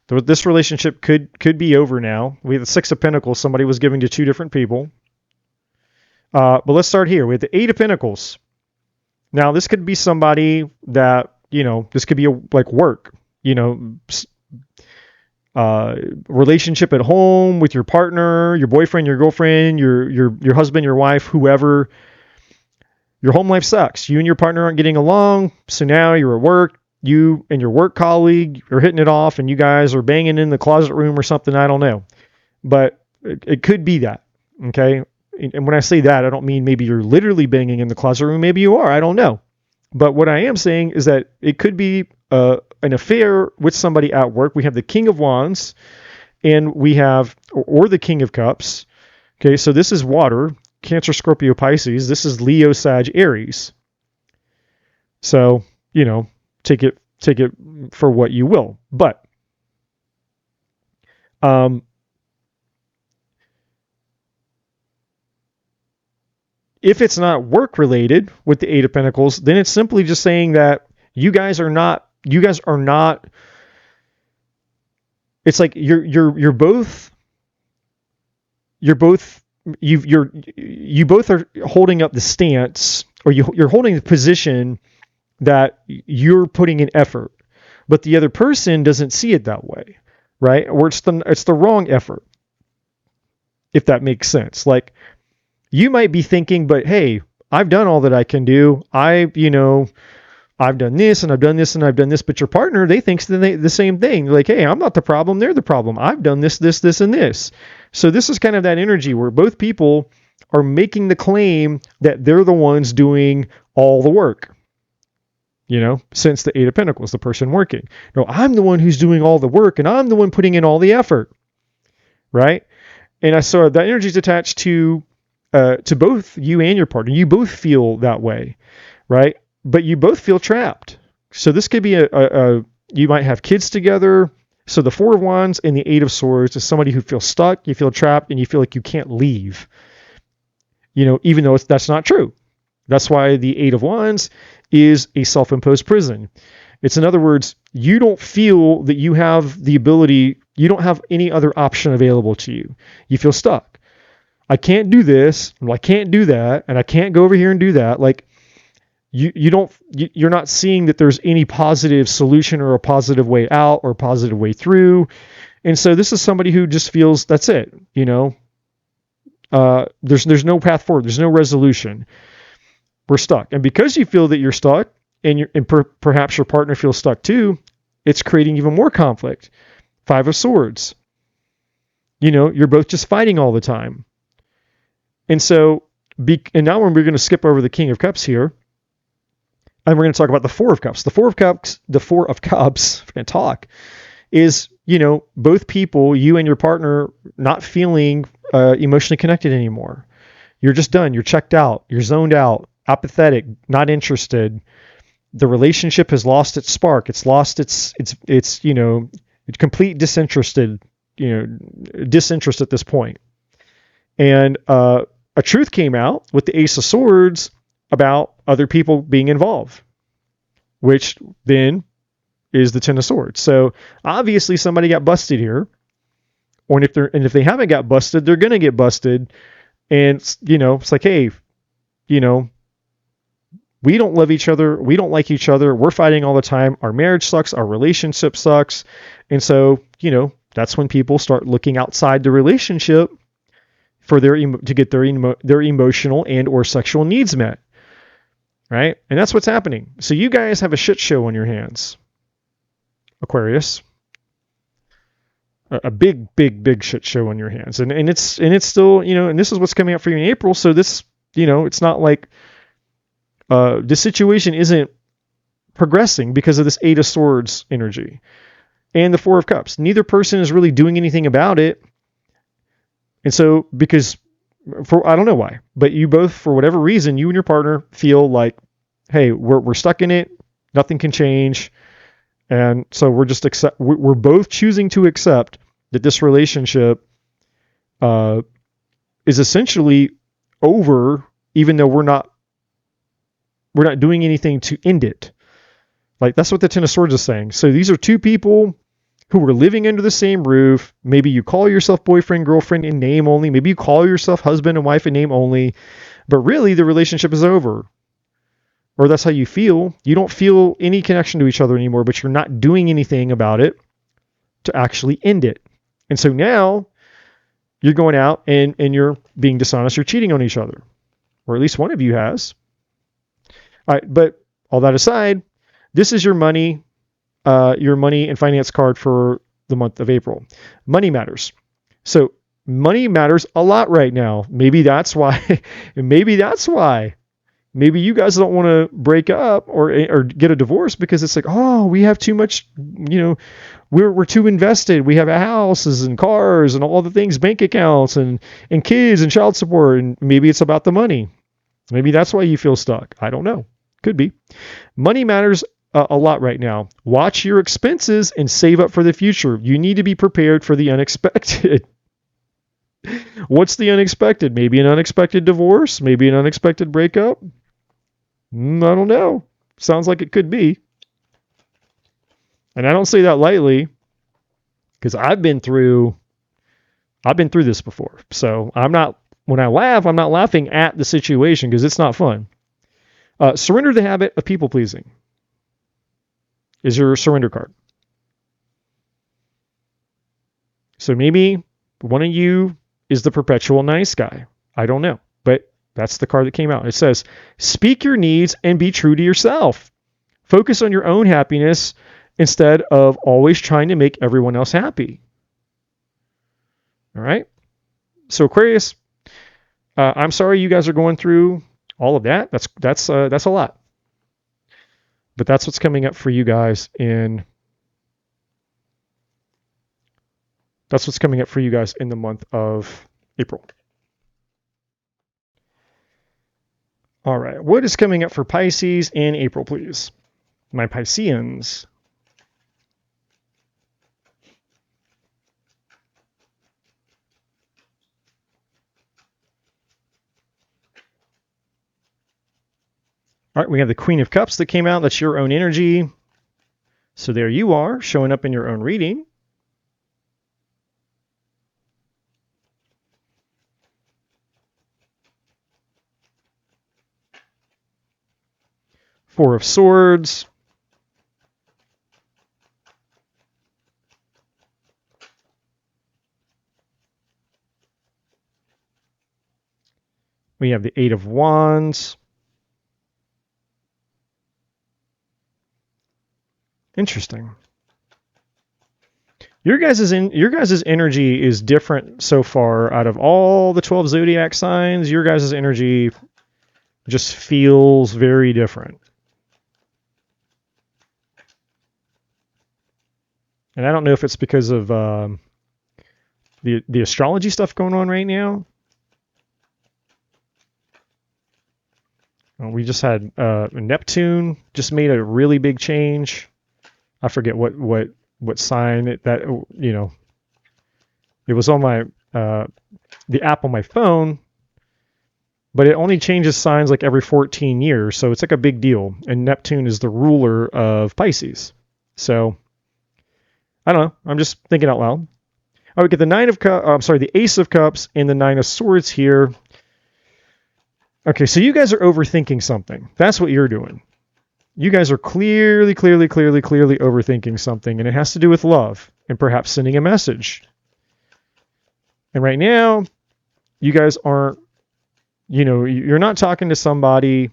This relationship could be over now. We have the Six of Pentacles. Somebody was giving to two different people. But let's start here. We have the Eight of Pentacles. Now, this could be somebody that, this could be like work, relationship at home with your partner, your boyfriend, your girlfriend, your husband, your wife, whoever. Your home life sucks. You and your partner aren't getting along. So now you're at work. You and your work colleague are hitting it off, and you guys are banging in the closet room or something. I don't know. But it could be that. Okay. And when I say that, I don't mean maybe you're literally banging in the closet room. Maybe you are. I don't know. But what I am saying is that it could be an affair with somebody at work. We have the King of Wands, and we have, or the King of Cups. Okay, so this is water, Cancer, Scorpio, Pisces. This is Leo, Sag, Aries. So, take it for what you will. But if it's not work related with the Eight of Pentacles, then it's simply just saying that you guys are not. It's like you both are holding up the stance, or you're holding the position that you're putting in effort, but the other person doesn't see it that way, right? Or it's the wrong effort, if that makes sense. Like, you might be thinking, but hey, I've done all that I can do. I've done this and I've done this and I've done this, but your partner, they think the same thing. Like, hey, I'm not the problem. They're the problem. I've done this, and this. So this is kind of that energy where both people are making the claim that they're the ones doing all the work. Since the Eight of Pentacles, the person working. No, I'm the one who's doing all the work, and I'm the one putting in all the effort. Right? And I saw that energy is attached to both you and your partner. You both feel that way, right? But you both feel trapped. So this could be you might have kids together. So the Four of Wands and the Eight of Swords is somebody who feels stuck, you feel trapped, and you feel like you can't leave. Even though that's not true. That's why the Eight of Wands is a self-imposed prison. It's, in other words, you don't feel that you have the ability, you don't have any other option available to you. You feel stuck. I can't do this, I can't do that, and I can't go over here and do that. Like, you're not seeing that there's any positive solution or a positive way out or a positive way through. And so this is somebody who just feels that's it. There's no path forward. There's no resolution. We're stuck. And because you feel that you're stuck, and perhaps your partner feels stuck too, it's creating even more conflict. Five of Swords. You're both just fighting all the time. And so, and now we're going to skip over the King of Cups here. And we're going to talk about the Four of Cups. The Four of Cups, if I can talk, is, both people, you and your partner, not feeling emotionally connected anymore. You're just done. You're checked out. You're zoned out, apathetic, not interested. The relationship has lost its spark. It's lost its complete disinterest at this point. And a truth came out with the Ace of Swords about other people being involved, which then is the Ten of Swords. So obviously somebody got busted here, or if they haven't got busted, they're going to get busted. And it's like, hey, we don't love each other. We don't like each other. We're fighting all the time. Our marriage sucks. Our relationship sucks. And so, that's when people start looking outside the relationship for to get their emotional and or sexual needs met. Right? And that's what's happening. So you guys have a shit show on your hands, Aquarius. A big shit show on your hands. And it's still, and this is what's coming up for you in April. So this, it's not like the situation isn't progressing because of this Eight of Swords energy and the Four of Cups. Neither person is really doing anything about it. And so, I don't know why, but you both, for whatever reason, you and your partner feel like, hey, we're stuck in it. Nothing can change. And so we're both choosing to accept that this relationship is essentially over, even though we're not doing anything to end it. Like, that's what the Ten of Swords is saying. So these are two people who are living under the same roof. Maybe you call yourself boyfriend, girlfriend in name only. Maybe you call yourself husband and wife in name only, but really the relationship is over. Or that's how you feel. You don't feel any connection to each other anymore, but you're not doing anything about it to actually end it. And so now you're going out and you're being dishonest. You're cheating on each other, or at least one of you has. All right, but all that aside, this is your money and finance card for the month of April. Money matters. So money matters a lot right now. Maybe that's why. Maybe you guys don't want to break up or get a divorce because it's like, oh, we have too much, we're too invested. We have houses and cars and all the things, bank accounts and kids and child support. And maybe it's about the money. Maybe that's why you feel stuck. I don't know. Could be. Money matters a lot right now. Watch your expenses and save up for the future. You need to be prepared for the unexpected. What's the unexpected? Maybe an unexpected divorce? Maybe an unexpected breakup? I don't know. Sounds like it could be. And I don't say that lightly because I've been through this before. So when I laugh, I'm not laughing at the situation because it's not fun. Surrender the habit of people pleasing is your surrender card. So maybe one of you is the perpetual nice guy. I don't know, but that's the card that came out. It says, speak your needs and be true to yourself. Focus on your own happiness instead of always trying to make everyone else happy. All right. So Aquarius, I'm sorry you guys are going through all of that. That's a lot. But that's what's coming up for you guys in the month of April. All right. What is coming up for Pisces in April, please? My Pisceans. All right, we have the Queen of Cups that came out. That's your own energy. So there you are, showing up in your own reading. Four of Swords. We have the Eight of Wands. Interesting. Your guys' energy is different so far. Out of all the 12 zodiac signs, your guys' energy just feels very different. And I don't know if it's because of the astrology stuff going on right now. We just had Neptune just made a really big change. I forget what sign it was on my the app on my phone, but it only changes signs like every 14 years, so it's like a big deal. And Neptune is the ruler of Pisces, so I don't know. I'm just thinking out loud. I would get the Ace of Cups and the Nine of Swords here. Okay, so you guys are overthinking something. That's what you're doing. You guys are clearly overthinking something, and it has to do with love and perhaps sending a message. And right now, you guys aren't, you're not talking to somebody.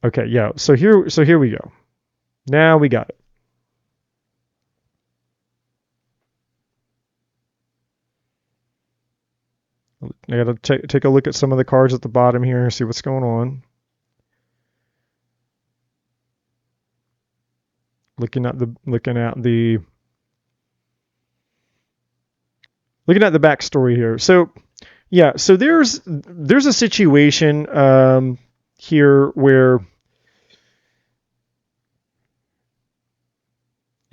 Okay, yeah. So here we go. Now we got it. I got to take a look at some of the cards at the bottom here and see what's going on. Looking at the backstory here. So yeah, so there's a situation here where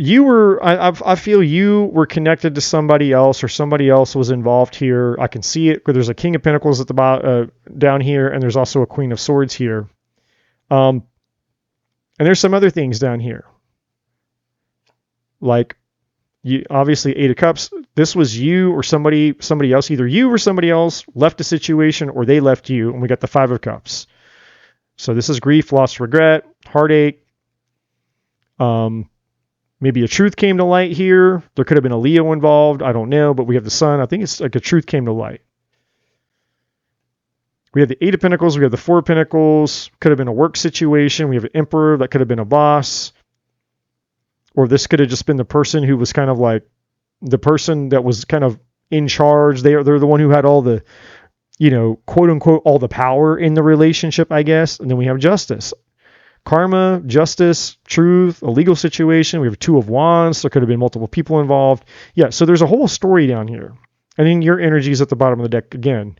I feel you were connected to somebody else, or somebody else was involved here. I can see it. There's a King of Pentacles at the bottom down here, and there's also a Queen of Swords here. And there's some other things down here. like you obviously 8 of Cups. This was you or somebody else, either you or somebody else left a situation or they left you, and we got the 5 of Cups. So this is grief, loss, regret, heartache. Maybe a truth came to light here. There could have been a Leo involved. I don't know, but we have the Sun. I think it's like a truth came to light. We have the 8 of Pentacles. We have the 4 of Pentacles. Could have been a work situation. We have an Emperor. That could have been a boss. Or this could have just been the person who was kind of like the person that was kind of in charge. They're the one who had all the, quote unquote, all the power in the relationship, I guess. And then we have Justice. Karma, justice, truth, a legal situation. We have 2 of Wands. There could have been multiple people involved. Yeah, so there's a whole story down here. And then your energy is at the bottom of the deck again.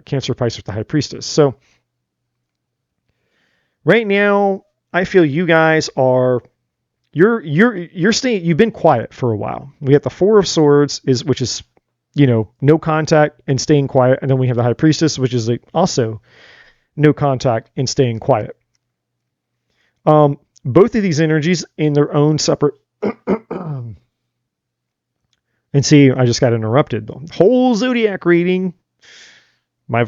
Cancer, Pisces, the High Priestess. So right now, I feel you guys are you're staying. You've been quiet for a while. We have the 4 of Swords, which is no contact and staying quiet, and then we have the High Priestess, which is also no contact and staying quiet. Both of these energies in their own separate. And see, I just got interrupted. The whole zodiac reading. My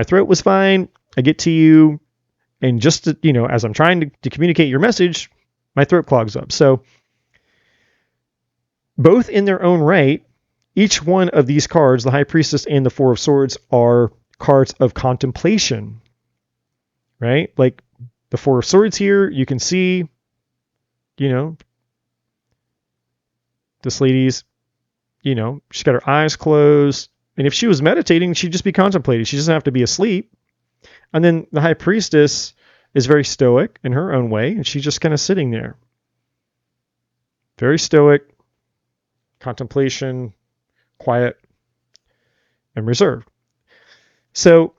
throat was fine. I get to you, and just to, as I'm trying to communicate your message, my throat clogs up. So both in their own right, each one of these cards, the High Priestess and the 4 of Swords, are cards of contemplation, right? Like the 4 of Swords here, you can see, this lady's, she's got her eyes closed. And if she was meditating, she'd just be contemplating. She doesn't have to be asleep. And then the High Priestess is very stoic in her own way, and she's just kind of sitting there. Very stoic, contemplation, quiet, and reserved. So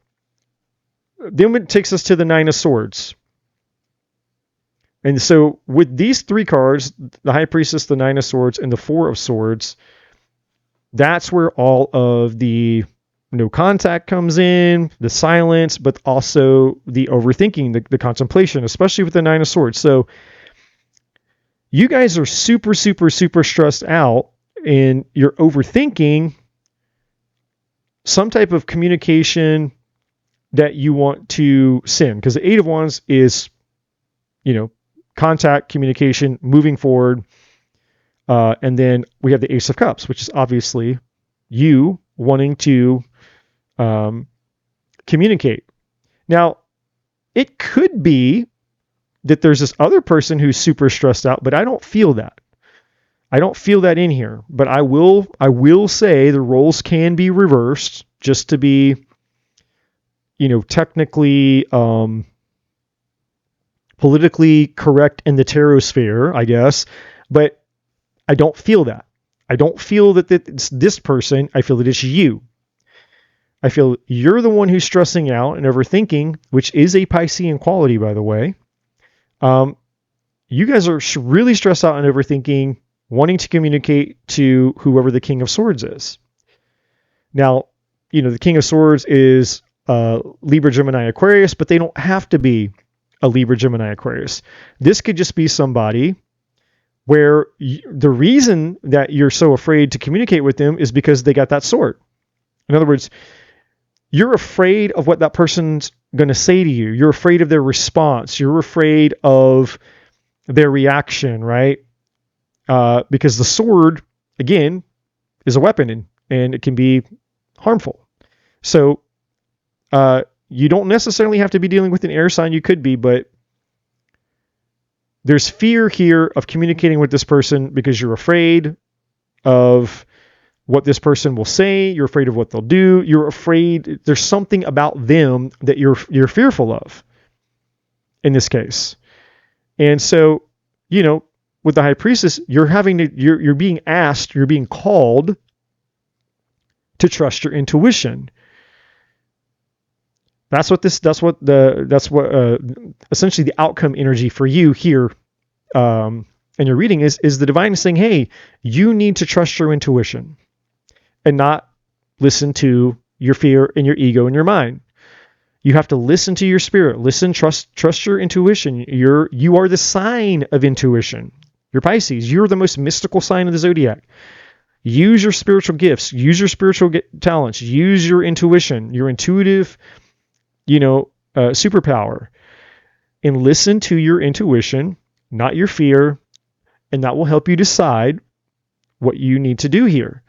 then it takes us to the 9 of Swords. And so with these 3 cards, the High Priestess, the 9 of Swords, and the 4 of Swords, that's where all of the no contact comes in, the silence, but also the overthinking, the contemplation, especially with the 9 of Swords. So you guys are super, super, super stressed out, and you're overthinking some type of communication that you want to send. Because the 8 of Wands is, contact, communication, moving forward. And then we have the Ace of Cups, which is obviously you wanting to communicate. Now, it could be that there's this other person who's super stressed out, but I don't feel that. I don't feel that in here. But I will say the roles can be reversed just to be, technically politically correct in the tarot sphere, I guess. But I don't feel that. I don't feel that it's this person. I feel that it's you. I feel you're the one who's stressing out and overthinking, which is a Piscean quality, by the way. You guys are really stressed out and overthinking, wanting to communicate to whoever the King of Swords is. Now, the King of Swords is Libra, Gemini, Aquarius, but they don't have to be a Libra, Gemini, Aquarius. This could just be somebody where the reason that you're so afraid to communicate with them is because they got that sword. In other words, you're afraid of what that person's going to say to you. You're afraid of their response. You're afraid of their reaction, right? Because the sword, again, is a weapon and it can be harmful. So you don't necessarily have to be dealing with an air sign. You could be, but there's fear here of communicating with this person because you're afraid of what this person will say. You're afraid of what they'll do. You're afraid there's something about them that you're fearful of in this case. And so, with the High Priestess, you're being asked, you're being called to trust your intuition. That's what essentially the outcome energy for you here in your reading is the divine is saying, hey, you need to trust your intuition and not listen to your fear and your ego and your mind. You have to listen to your spirit, trust your intuition. You are the sign of intuition. You're Pisces. You're the most mystical sign of the zodiac. Use your spiritual gifts. Use your spiritual talents. Use your intuition, your intuitive, superpower. And listen to your intuition, not your fear. And that will help you decide what you need to do here.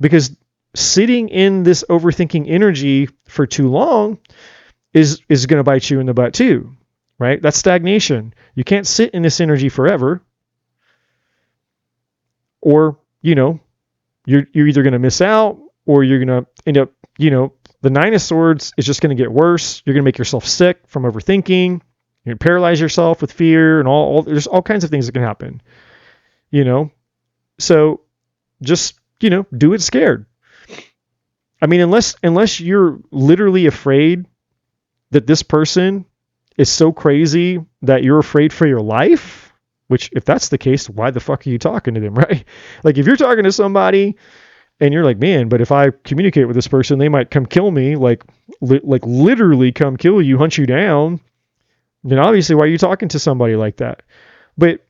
Because sitting in this overthinking energy for too long is going to bite you in the butt too, right? That's stagnation. You can't sit in this energy forever. Or, you're either going to miss out, or you're going to end up, the Nine of Swords is just going to get worse. You're going to make yourself sick from overthinking. You're going to paralyze yourself with fear, and there's all kinds of things that can happen, So just, do it scared. I mean, unless you're literally afraid that this person is so crazy that you're afraid for your life, which if that's the case, why the fuck are you talking to them, right? Like if you're talking to somebody and you're like, man, but if I communicate with this person, they might come kill me, like literally come kill you, hunt you down, then obviously why are you talking to somebody like that? But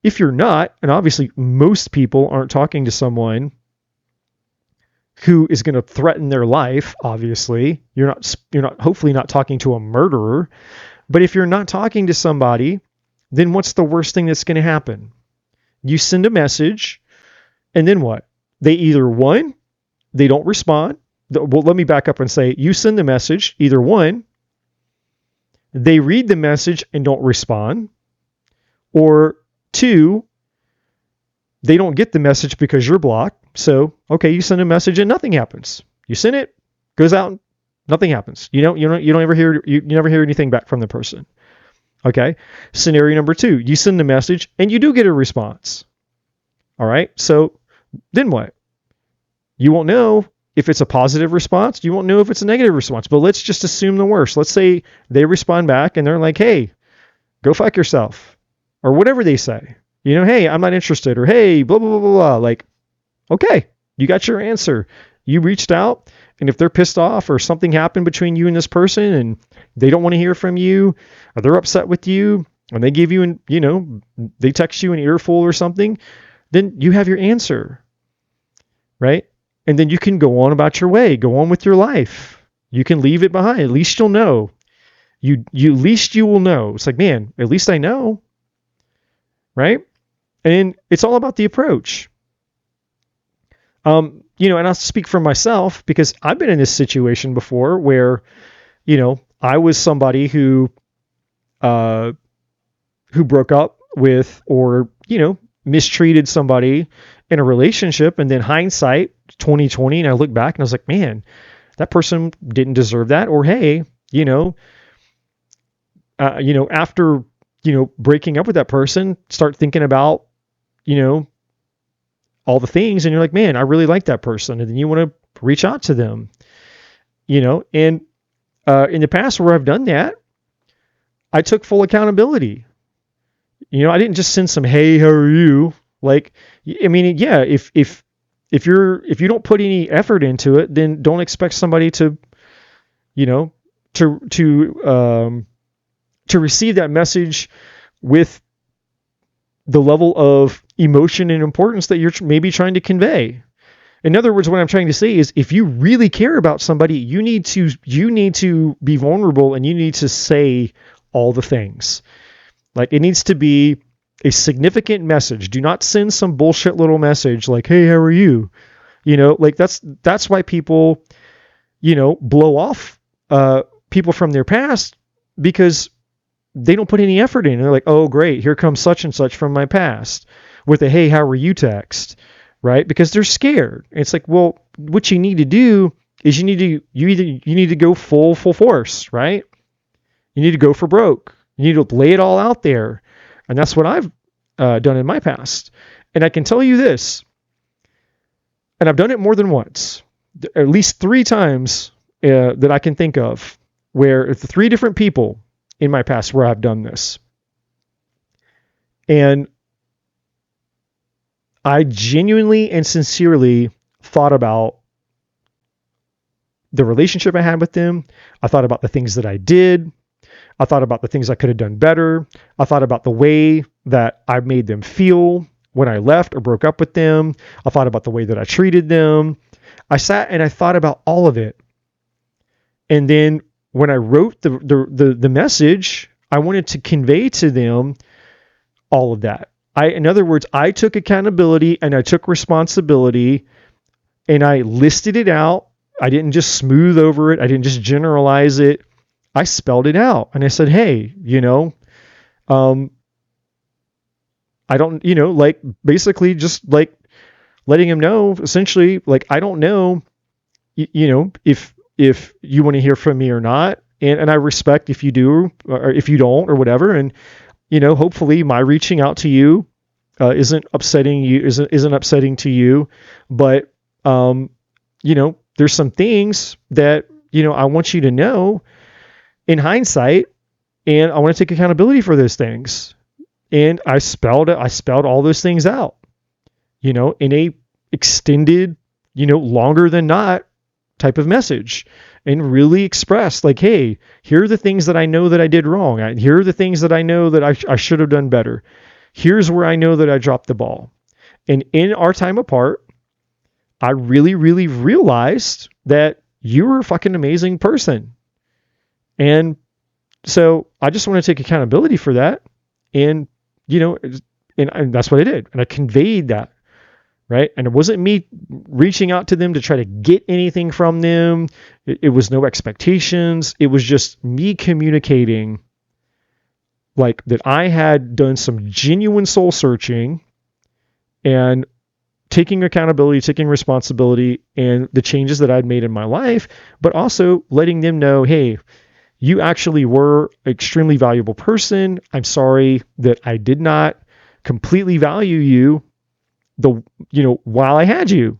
if you're not, and obviously most people aren't talking to someone who is going to threaten their life, obviously, you're not hopefully not talking to a murderer. But if you're not talking to somebody, then what's the worst thing that's going to happen? You send a message, and then what? They either, one, they don't respond. Well, let me back up and say, you send the message, either one, they read the message and don't respond, or two, they don't get the message because you're blocked. So, okay, you send a message and nothing happens. You send it, goes out, nothing happens. You never hear anything back from the person. Okay. Scenario number 2, you send the message and you do get a response. All right. So then what? You won't know if it's a positive response. You won't know if it's a negative response, but let's just assume the worst. Let's say they respond back and they're like, hey, go fuck yourself, or whatever they say, hey, I'm not interested, or hey, blah, blah, blah, blah, blah. Like, okay, you got your answer. You reached out, and if they're pissed off or something happened between you and this person and they don't want to hear from you, or they're upset with you, and they give you they text you an earful or something, then you have your answer, right? And then you can go on about your way, go on with your life. You can leave it behind. At least you'll know. At least you will know. It's like, man, at least I know, right? And it's all about the approach. And I'll speak for myself because I've been in this situation before where, I was somebody who broke up with or, mistreated somebody in a relationship, and then hindsight 2020, and I look back and I was like, man, that person didn't deserve that. Or, hey, after, breaking up with that person, start thinking about, all the things, and you're like, man, I really like that person. And then you want to reach out to them, and in the past where I've done that, I took full accountability. I didn't just send some, hey, how are you? Like, I mean, yeah, if you don't put any effort into it, then don't expect somebody to receive that message with the level of emotion and importance that you're maybe trying to convey. In other words, what I'm trying to say is, if you really care about somebody, you need to be vulnerable, and you need to say all the things. Like, it needs to be a significant message. Do not send some bullshit little message like, hey, how are you? Like that's why people, blow off people from their past, because they don't put any effort in. They're like, oh, great, here comes such and such from my past with a, hey, how are you text, right? Because they're scared. And it's like, well, what you need to do is you need to go full force, right? You need to go for broke. You need to lay it all out there. And that's what I've done in my past. And I can tell you this, and I've done it more than once, at least 3 times that I can think of, where it's 3 different people in my past where I've done this. And I genuinely and sincerely thought about the relationship I had with them. I thought about the things that I did. I thought about the things I could have done better. I thought about the way that I made them feel when I left or broke up with them. I thought about the way that I treated them. I sat and I thought about all of it. And then when I wrote the message, I wanted to convey to them all of that. In other words, I took accountability and I took responsibility and I listed it out. I didn't just smooth over it. I didn't just generalize it. I spelled it out and I said, hey, I don't, like basically just like letting him know essentially, like, I don't know, if you want to hear from me or not. And I respect if you do, or if you don't or whatever. And, hopefully my reaching out to you isn't upsetting to you, but, there's some things that, I want you to know in hindsight, and I want to take accountability for those things. And I spelled all those things out, in a extended, longer than not type of message, and really expressed like, hey, here are the things that I know that I did wrong. Here are the things that I know that I should have done better. Here's where I know that I dropped the ball. And in our time apart, I really, really realized that you were a fucking amazing person. And so I just want to take accountability for that. And, and that's what I did. And I conveyed that, right? And it wasn't me reaching out to them to try to get anything from them. It was no expectations. It was just me communicating like that I had done some genuine soul searching and taking accountability, taking responsibility, and the changes that I'd made in my life, but also letting them know, hey, you actually were an extremely valuable person. I'm sorry that I did not completely value you while I had you,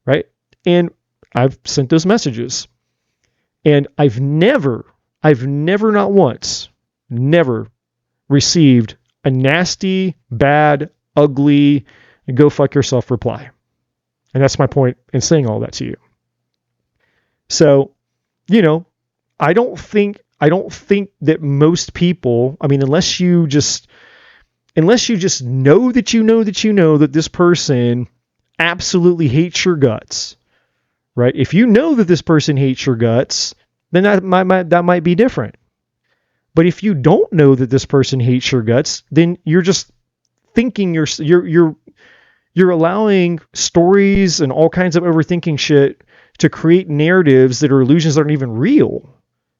right? And I've sent those messages. And I've never not once, never received a nasty, bad, ugly, go fuck yourself reply. And that's my point in saying all that to you. So, I don't think that most people, I mean, unless you just know that this person absolutely hates your guts, right? If you know that this person hates your guts, then that might be different. But if you don't know that this person hates your guts, then you're just thinking you're allowing stories and all kinds of overthinking shit to create narratives that are illusions that aren't even real.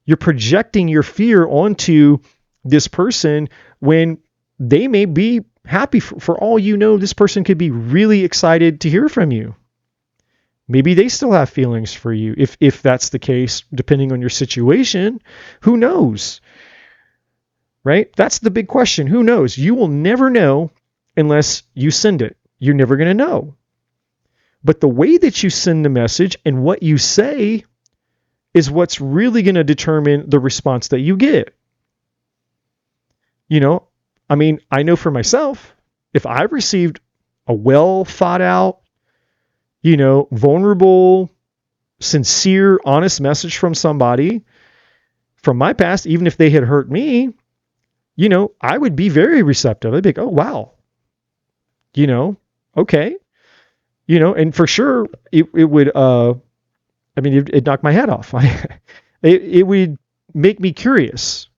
You're projecting your fear onto this person when they may be happy. For all you know, this person could be really excited to hear from you. Maybe they still have feelings for you. If that's the case, depending on your situation, who knows? Right? That's the big question. Who knows? You will never know unless you send it. You're never going to know. But the way that you send the message and what you say is what's really going to determine the response that you get. I mean, I know for myself, if I received a well thought out, vulnerable, sincere, honest message from somebody from my past, even if they had hurt me, I would be very receptive. I'd be like, oh, wow. Okay. And for sure it would, it'd knock my head off. It would make me curious.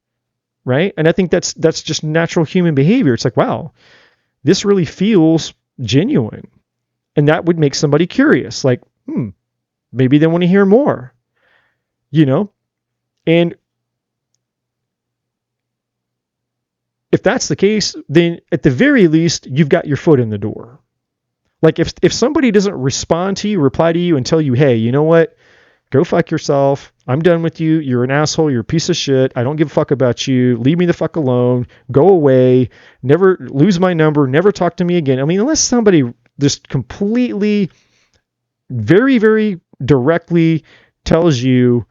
Right. And I think that's just natural human behavior. It's like, wow, this really feels genuine. And that would make somebody curious. Like, maybe they want to hear more, and if that's the case, then at the very least, you've got your foot in the door. Like if somebody doesn't respond to you, reply to you and tell you, hey, you know what? Go fuck yourself. I'm done with you. You're an asshole. You're a piece of shit. I don't give a fuck about you. Leave me the fuck alone. Go away. Never lose my number. Never talk to me again. I mean, unless somebody just completely, very, very directly tells you,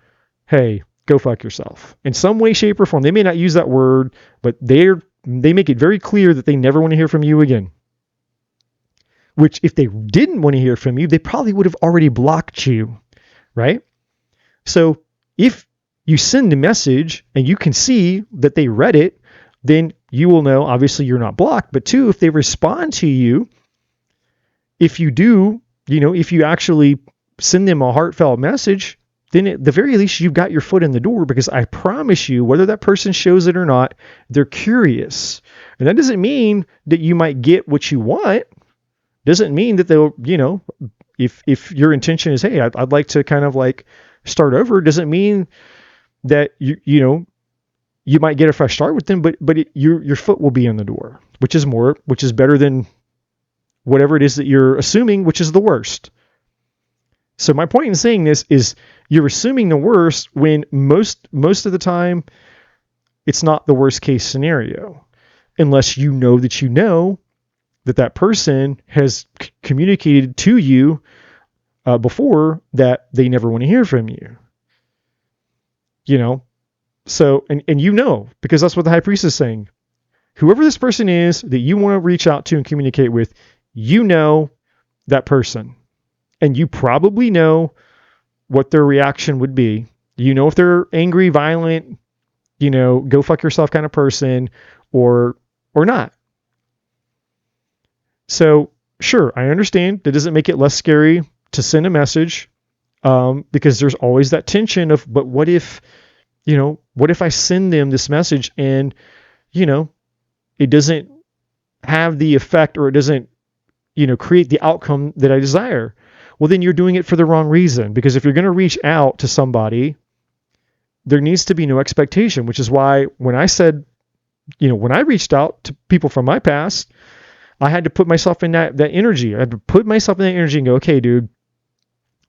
hey, go fuck yourself. In some way, shape, or form. They may not use that word, but they make it very clear that they never want to hear from you again. Which, if they didn't want to hear from you, they probably would have already blocked you, right? So if you send a message and you can see that they read it, then you will know, obviously you're not blocked, but two, if they respond to you, if you do, if you actually send them a heartfelt message, then at the very least you've got your foot in the door, because I promise you, whether that person shows it or not, they're curious. And that doesn't mean that you might get what you want. Doesn't mean that they'll, if your intention is, hey, I'd like to kind of like start over, doesn't mean that you might get a fresh start with them, but your foot will be in the door, which is better than whatever it is that you're assuming, which is the worst. So my point in saying this is you're assuming the worst when most of the time it's not the worst case scenario, unless you know that person has communicated to you before that they never want to hear from you. So, and because that's what the High Priestess is saying. Whoever this person is that you want to reach out to and communicate with, that person. And you probably know what their reaction would be. If they're angry, violent, go fuck yourself kind of person, or not. So, sure, I understand that doesn't make it less scary to send a message, because there's always that tension of, but what if I send them this message and, it doesn't have the effect, or it doesn't, create the outcome that I desire? Well, then you're doing it for the wrong reason, because if you're going to reach out to somebody, there needs to be no expectation, which is why when I said, when I reached out to people from my past, I had to put myself in that energy. I had to put myself in that energy and go, okay, dude,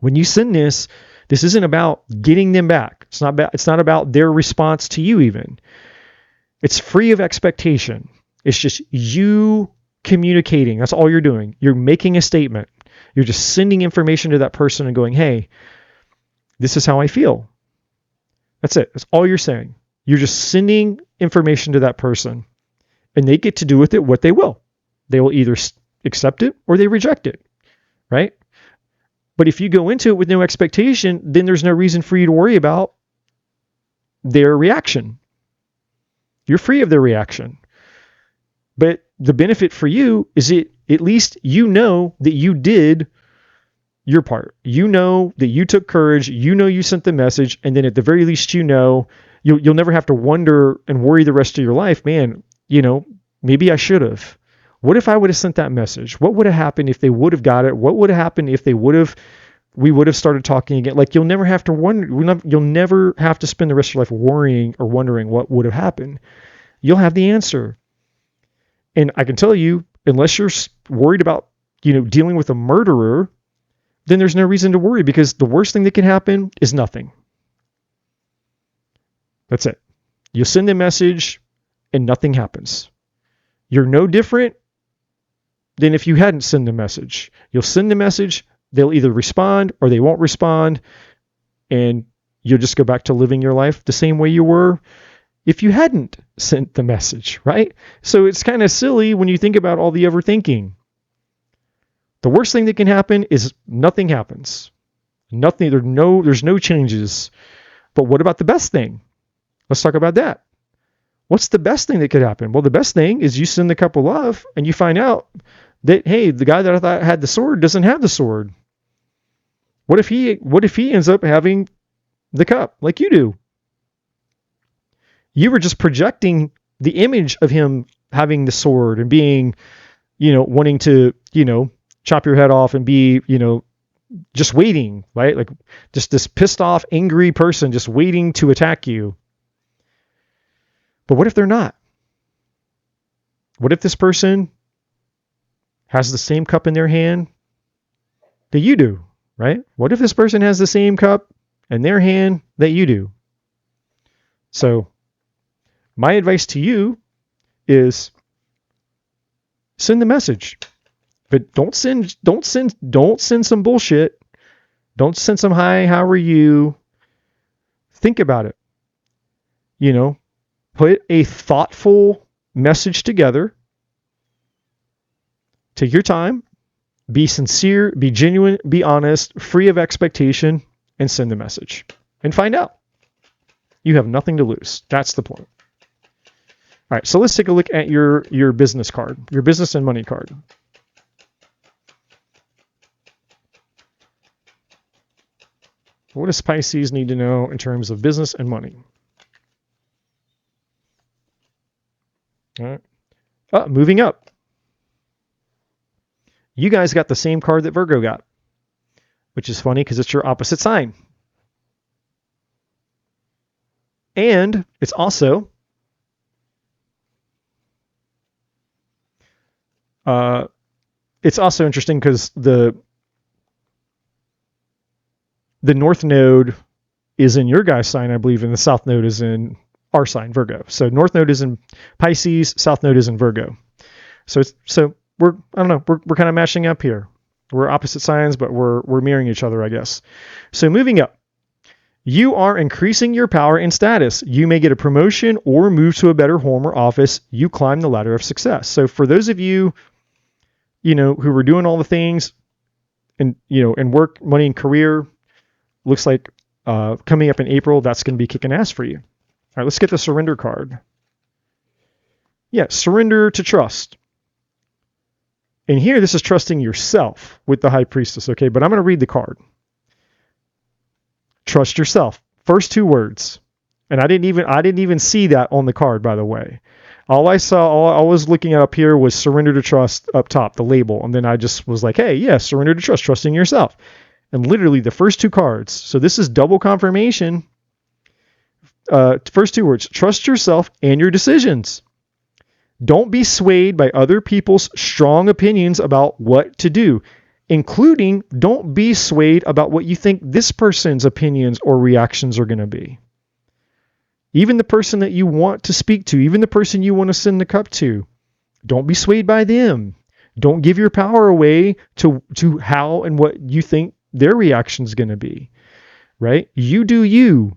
when you send this isn't about getting them back. It's not about their response to you even. It's free of expectation. It's just you communicating. That's all you're doing. You're making a statement. You're just sending information to that person and going, hey, this is how I feel. That's it. That's all you're saying. You're just sending information to that person, and they get to do with it what they will. They will either accept it or they reject it, right? But if you go into it with no expectation, then there's no reason for you to worry about their reaction. You're free of their reaction. But the benefit for you is at least that you did your part. That you took courage. You sent the message. And then at the very least, you'll never have to wonder and worry the rest of your life. Man, maybe I should have. What if I would have sent that message? What would have happened if they would have got it? What would have happened if we would have started talking again? Like, you'll never have to wonder. You'll never have to spend the rest of your life worrying or wondering what would have happened. You'll have the answer. And I can tell you, unless you're worried about, dealing with a murderer, then there's no reason to worry, because the worst thing that can happen is nothing. That's it. You'll send a message and nothing happens. You're no different than if you hadn't sent the message. You'll send the message, they'll either respond or they won't respond, and you'll just go back to living your life the same way you were if you hadn't sent the message, right? So it's kind of silly when you think about all the overthinking. The worst thing that can happen is nothing happens. Nothing. There's no changes. But what about the best thing? Let's talk about that. What's the best thing that could happen? Well, the best thing is you send the cup of love and you find out that, hey, the guy that I thought had the sword doesn't have the sword. What if he ends up having the cup like you do? You were just projecting the image of him having the sword and being, wanting to, chop your head off and be, just waiting, right? Like just this pissed off, angry person just waiting to attack you. But what if they're not? What if this person has the same cup in their hand that you do, right? What if this person has the same cup in their hand that you do? So my advice to you is send the message, but don't send some bullshit. Don't send some hi, how are you? Think about it. Put a thoughtful message together. Take your time. Be sincere, be genuine, be honest, free of expectation, and send the message. And find out. You have nothing to lose. That's the point. All right, so let's take a look at your business card, your business and money card. What does Pisces need to know in terms of business and money? All right. Moving up. You guys got the same card that Virgo got, which is funny because it's your opposite sign. And it's also interesting because the North Node is in your guys' sign, I believe, and the South Node is in our sign, Virgo. So North Node is in Pisces, South Node is in Virgo. So we're kind of matching up here. We're opposite signs, but we're mirroring each other, I guess. So moving up, you are increasing your power and status. You may get a promotion or move to a better home or office. You climb the ladder of success. So for those of you, who were doing all the things and, in work, money, and career, looks like coming up in April, that's going to be kicking ass for you. All right, let's get the surrender card. Yeah, surrender to trust. And here, this is trusting yourself with the High Priestess, okay? But I'm going to read the card. Trust yourself. First two words. And I didn't even see that on the card, by the way. All I was looking at up here was surrender to trust up top, the label. And then I just was like, hey, yeah, surrender to trust, trusting yourself. And literally the first two cards. So this is double confirmation. First two words, trust yourself and your decisions. Don't be swayed by other people's strong opinions about what to do, including don't be swayed about what you think this person's opinions or reactions are going to be. Even the person that you want to speak to, even the person you want to send the cup to, don't be swayed by them. Don't give your power away to how and what you think their reaction is going to be, right? You do you,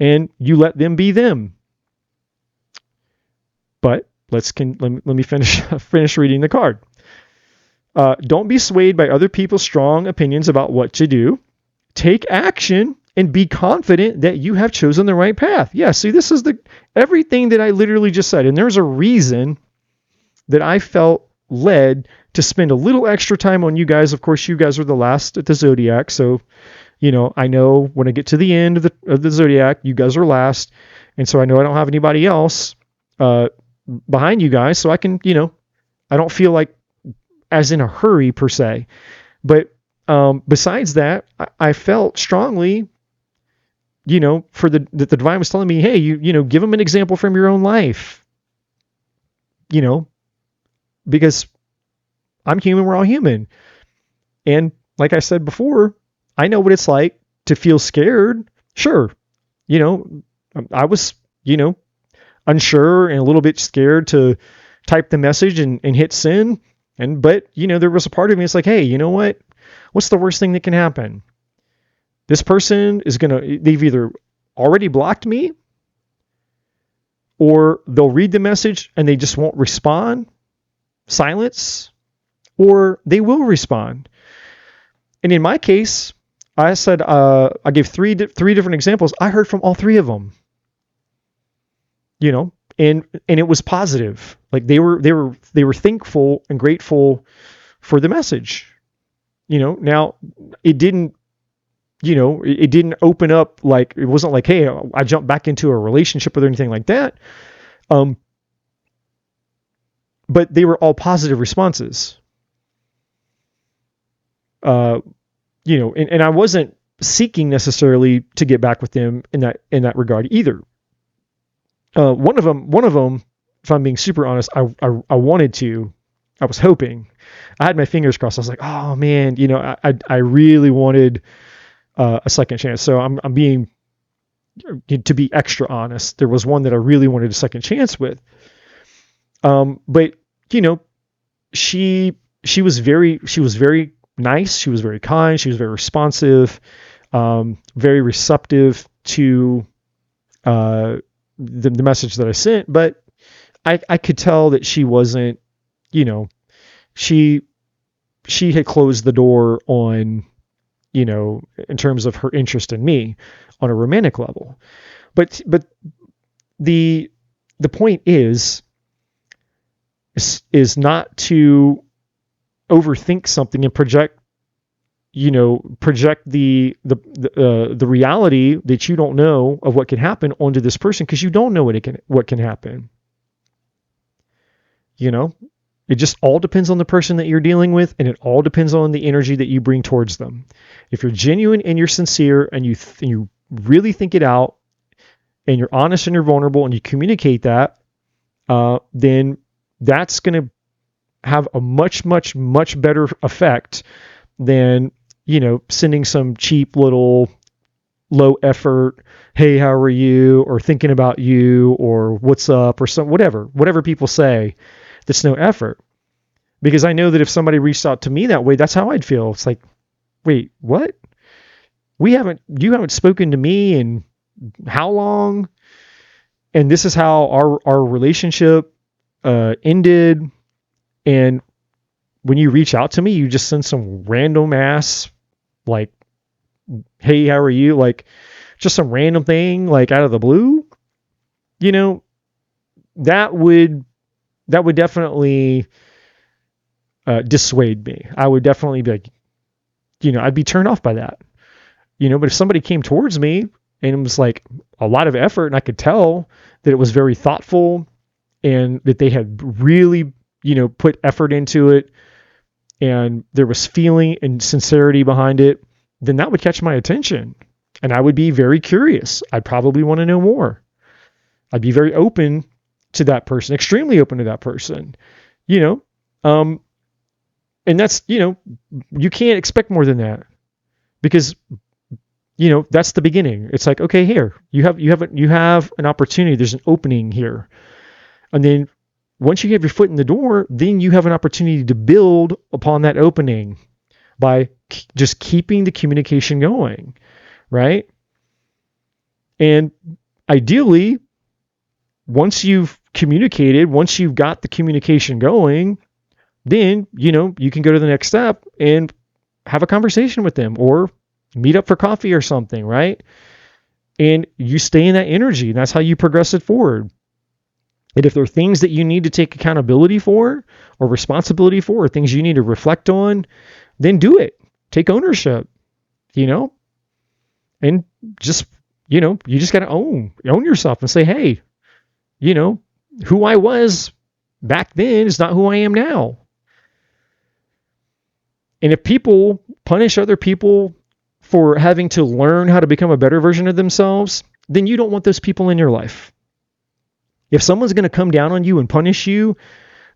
and you let them be them. But let me finish reading the card. Don't be swayed by other people's strong opinions about what to do. Take action and be confident that you have chosen the right path. Yeah, see, this is everything that I literally just said. And there's a reason that I felt led to spend a little extra time on you guys. Of course, you guys are the last at the ZODIAC. So, I know when I get to the end of the ZODIAC, you guys are last. And so I know I don't have anybody else behind you guys. So I can, I don't feel like as in a hurry per se. But besides that, I felt strongly, for the divine was telling me, hey, give them an example from your own life, because I'm human, we're all human. And like I said before, I know what it's like to feel scared. Sure. I was, unsure and a little bit scared to type the message and hit send. But there was a part of me that's like, hey, you know what? What's the worst thing that can happen? This person they've either already blocked me or they'll read the message and they just won't respond, silence, or they will respond. And in my case, I said, I gave three different examples. I heard from all three of them, and it was positive. Like they were thankful and grateful for the message. Now it didn't open up, like, it wasn't like, hey, I jumped back into a relationship or anything like that. But they were all positive responses. And I wasn't seeking necessarily to get back with them in that regard either. One of them, if I'm being super honest, I wanted to, I was hoping, I had my fingers crossed. I was like, oh man, I really wanted a second chance. So I'm being, to be extra honest, there was one that I really wanted a second chance with. But she was very nice. She was very kind. She was very responsive, very receptive to the message that I sent. But I could tell that she wasn't, she had closed the door on, in terms of her interest in me on a romantic level. But the the point is not to overthink something and project the reality that you don't know of what can happen onto this person, because you don't know what can happen. It just all depends on the person that you're dealing with, and it all depends on the energy that you bring towards them. If you're genuine and you're sincere and you really think it out, and you're honest and you're vulnerable and you communicate that, then that's going to have a much, much, much better effect than, sending some cheap little low effort, hey, how are you? Or thinking about you, or what's up, or whatever people say. That's no effort. Because I know that if somebody reached out to me that way, that's how I'd feel. It's like, wait, what? You haven't spoken to me in how long? And this is how our relationship ended. And when you reach out to me, you just send some random ass, like, hey, how are you? Like, just some random thing, like, out of the blue. That would definitely dissuade me. I would definitely be like, I'd be turned off by that. But if somebody came towards me and it was like a lot of effort, and I could tell that it was very thoughtful and that they had really, put effort into it, and there was feeling and sincerity behind it, then that would catch my attention. And I would be very curious. I'd probably want to know more. I'd be very open to that person, extremely open to that person, and that's, you can't expect more than that, because, that's the beginning. It's like, okay, here, you have an opportunity. There's an opening here. And then once you have your foot in the door, then you have an opportunity to build upon that opening by just keeping the communication going. Right. And ideally, once you've communicated, once you've got the communication going, then, you can go to the next step and have a conversation with them, or meet up for coffee or something, right? And you stay in that energy, and that's how you progress it forward. And if there are things that you need to take accountability for, or responsibility for, or things you need to reflect on, then do it. Take ownership, and just, you just got to own yourself and say, hey, who I was back then is not who I am now. And if people punish other people for having to learn how to become a better version of themselves, then you don't want those people in your life. If someone's going to come down on you and punish you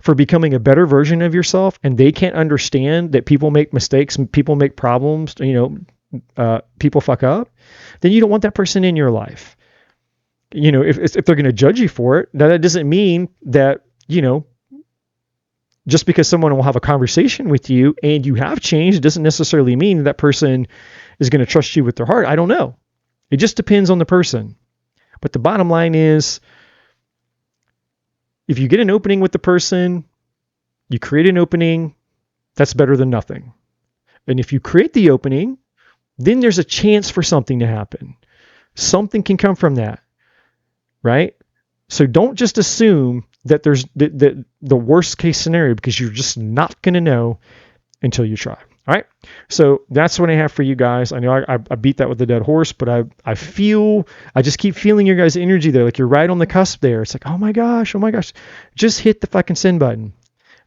for becoming a better version of yourself, and they can't understand that people make mistakes and people make problems, people fuck up, then you don't want that person in your life. If they're going to judge you for it, that doesn't mean that, just because someone will have a conversation with you and you have changed, it doesn't necessarily mean that person is going to trust you with their heart. I don't know. It just depends on the person. But the bottom line is, if you get an opening with the person, you create an opening, that's better than nothing. And if you create the opening, then there's a chance for something to happen. Something can come from that, right? So don't just assume that there's the worst case scenario, because you're just not going to know until you try. All right. So that's what I have for you guys. I know I beat that with a dead horse, but I just keep feeling your guys' energy there. Like, you're right on the cusp there. It's like, oh my gosh. Just hit the fucking send button.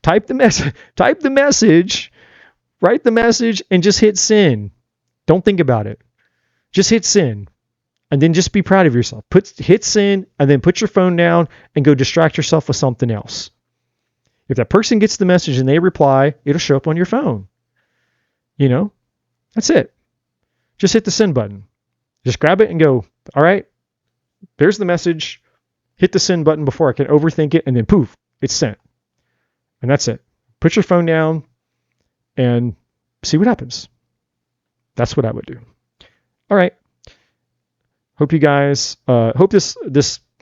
Type the message, write the message, and just hit send. Don't think about it. Just hit send. And then just be proud of yourself. Hit send, and then put your phone down and go distract yourself with something else. If that person gets the message and they reply, it'll show up on your phone. That's it. Just hit the send button. Just grab it and go, all right, there's the message. Hit the send button before I can overthink it, and then poof, it's sent. And that's it. Put your phone down and see what happens. That's what I would do. All right. Hope you guys, hope this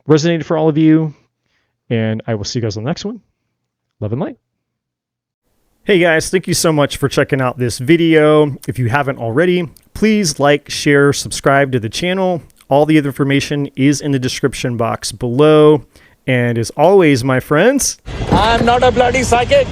resonated for all of you, and I will see you guys on the next one. Love and light. Hey guys, thank you so much for checking out this video. If you haven't already, please like, share, subscribe to the channel. All the other information is in the description box below. And as always, my friends, I'm not a bloody psychic.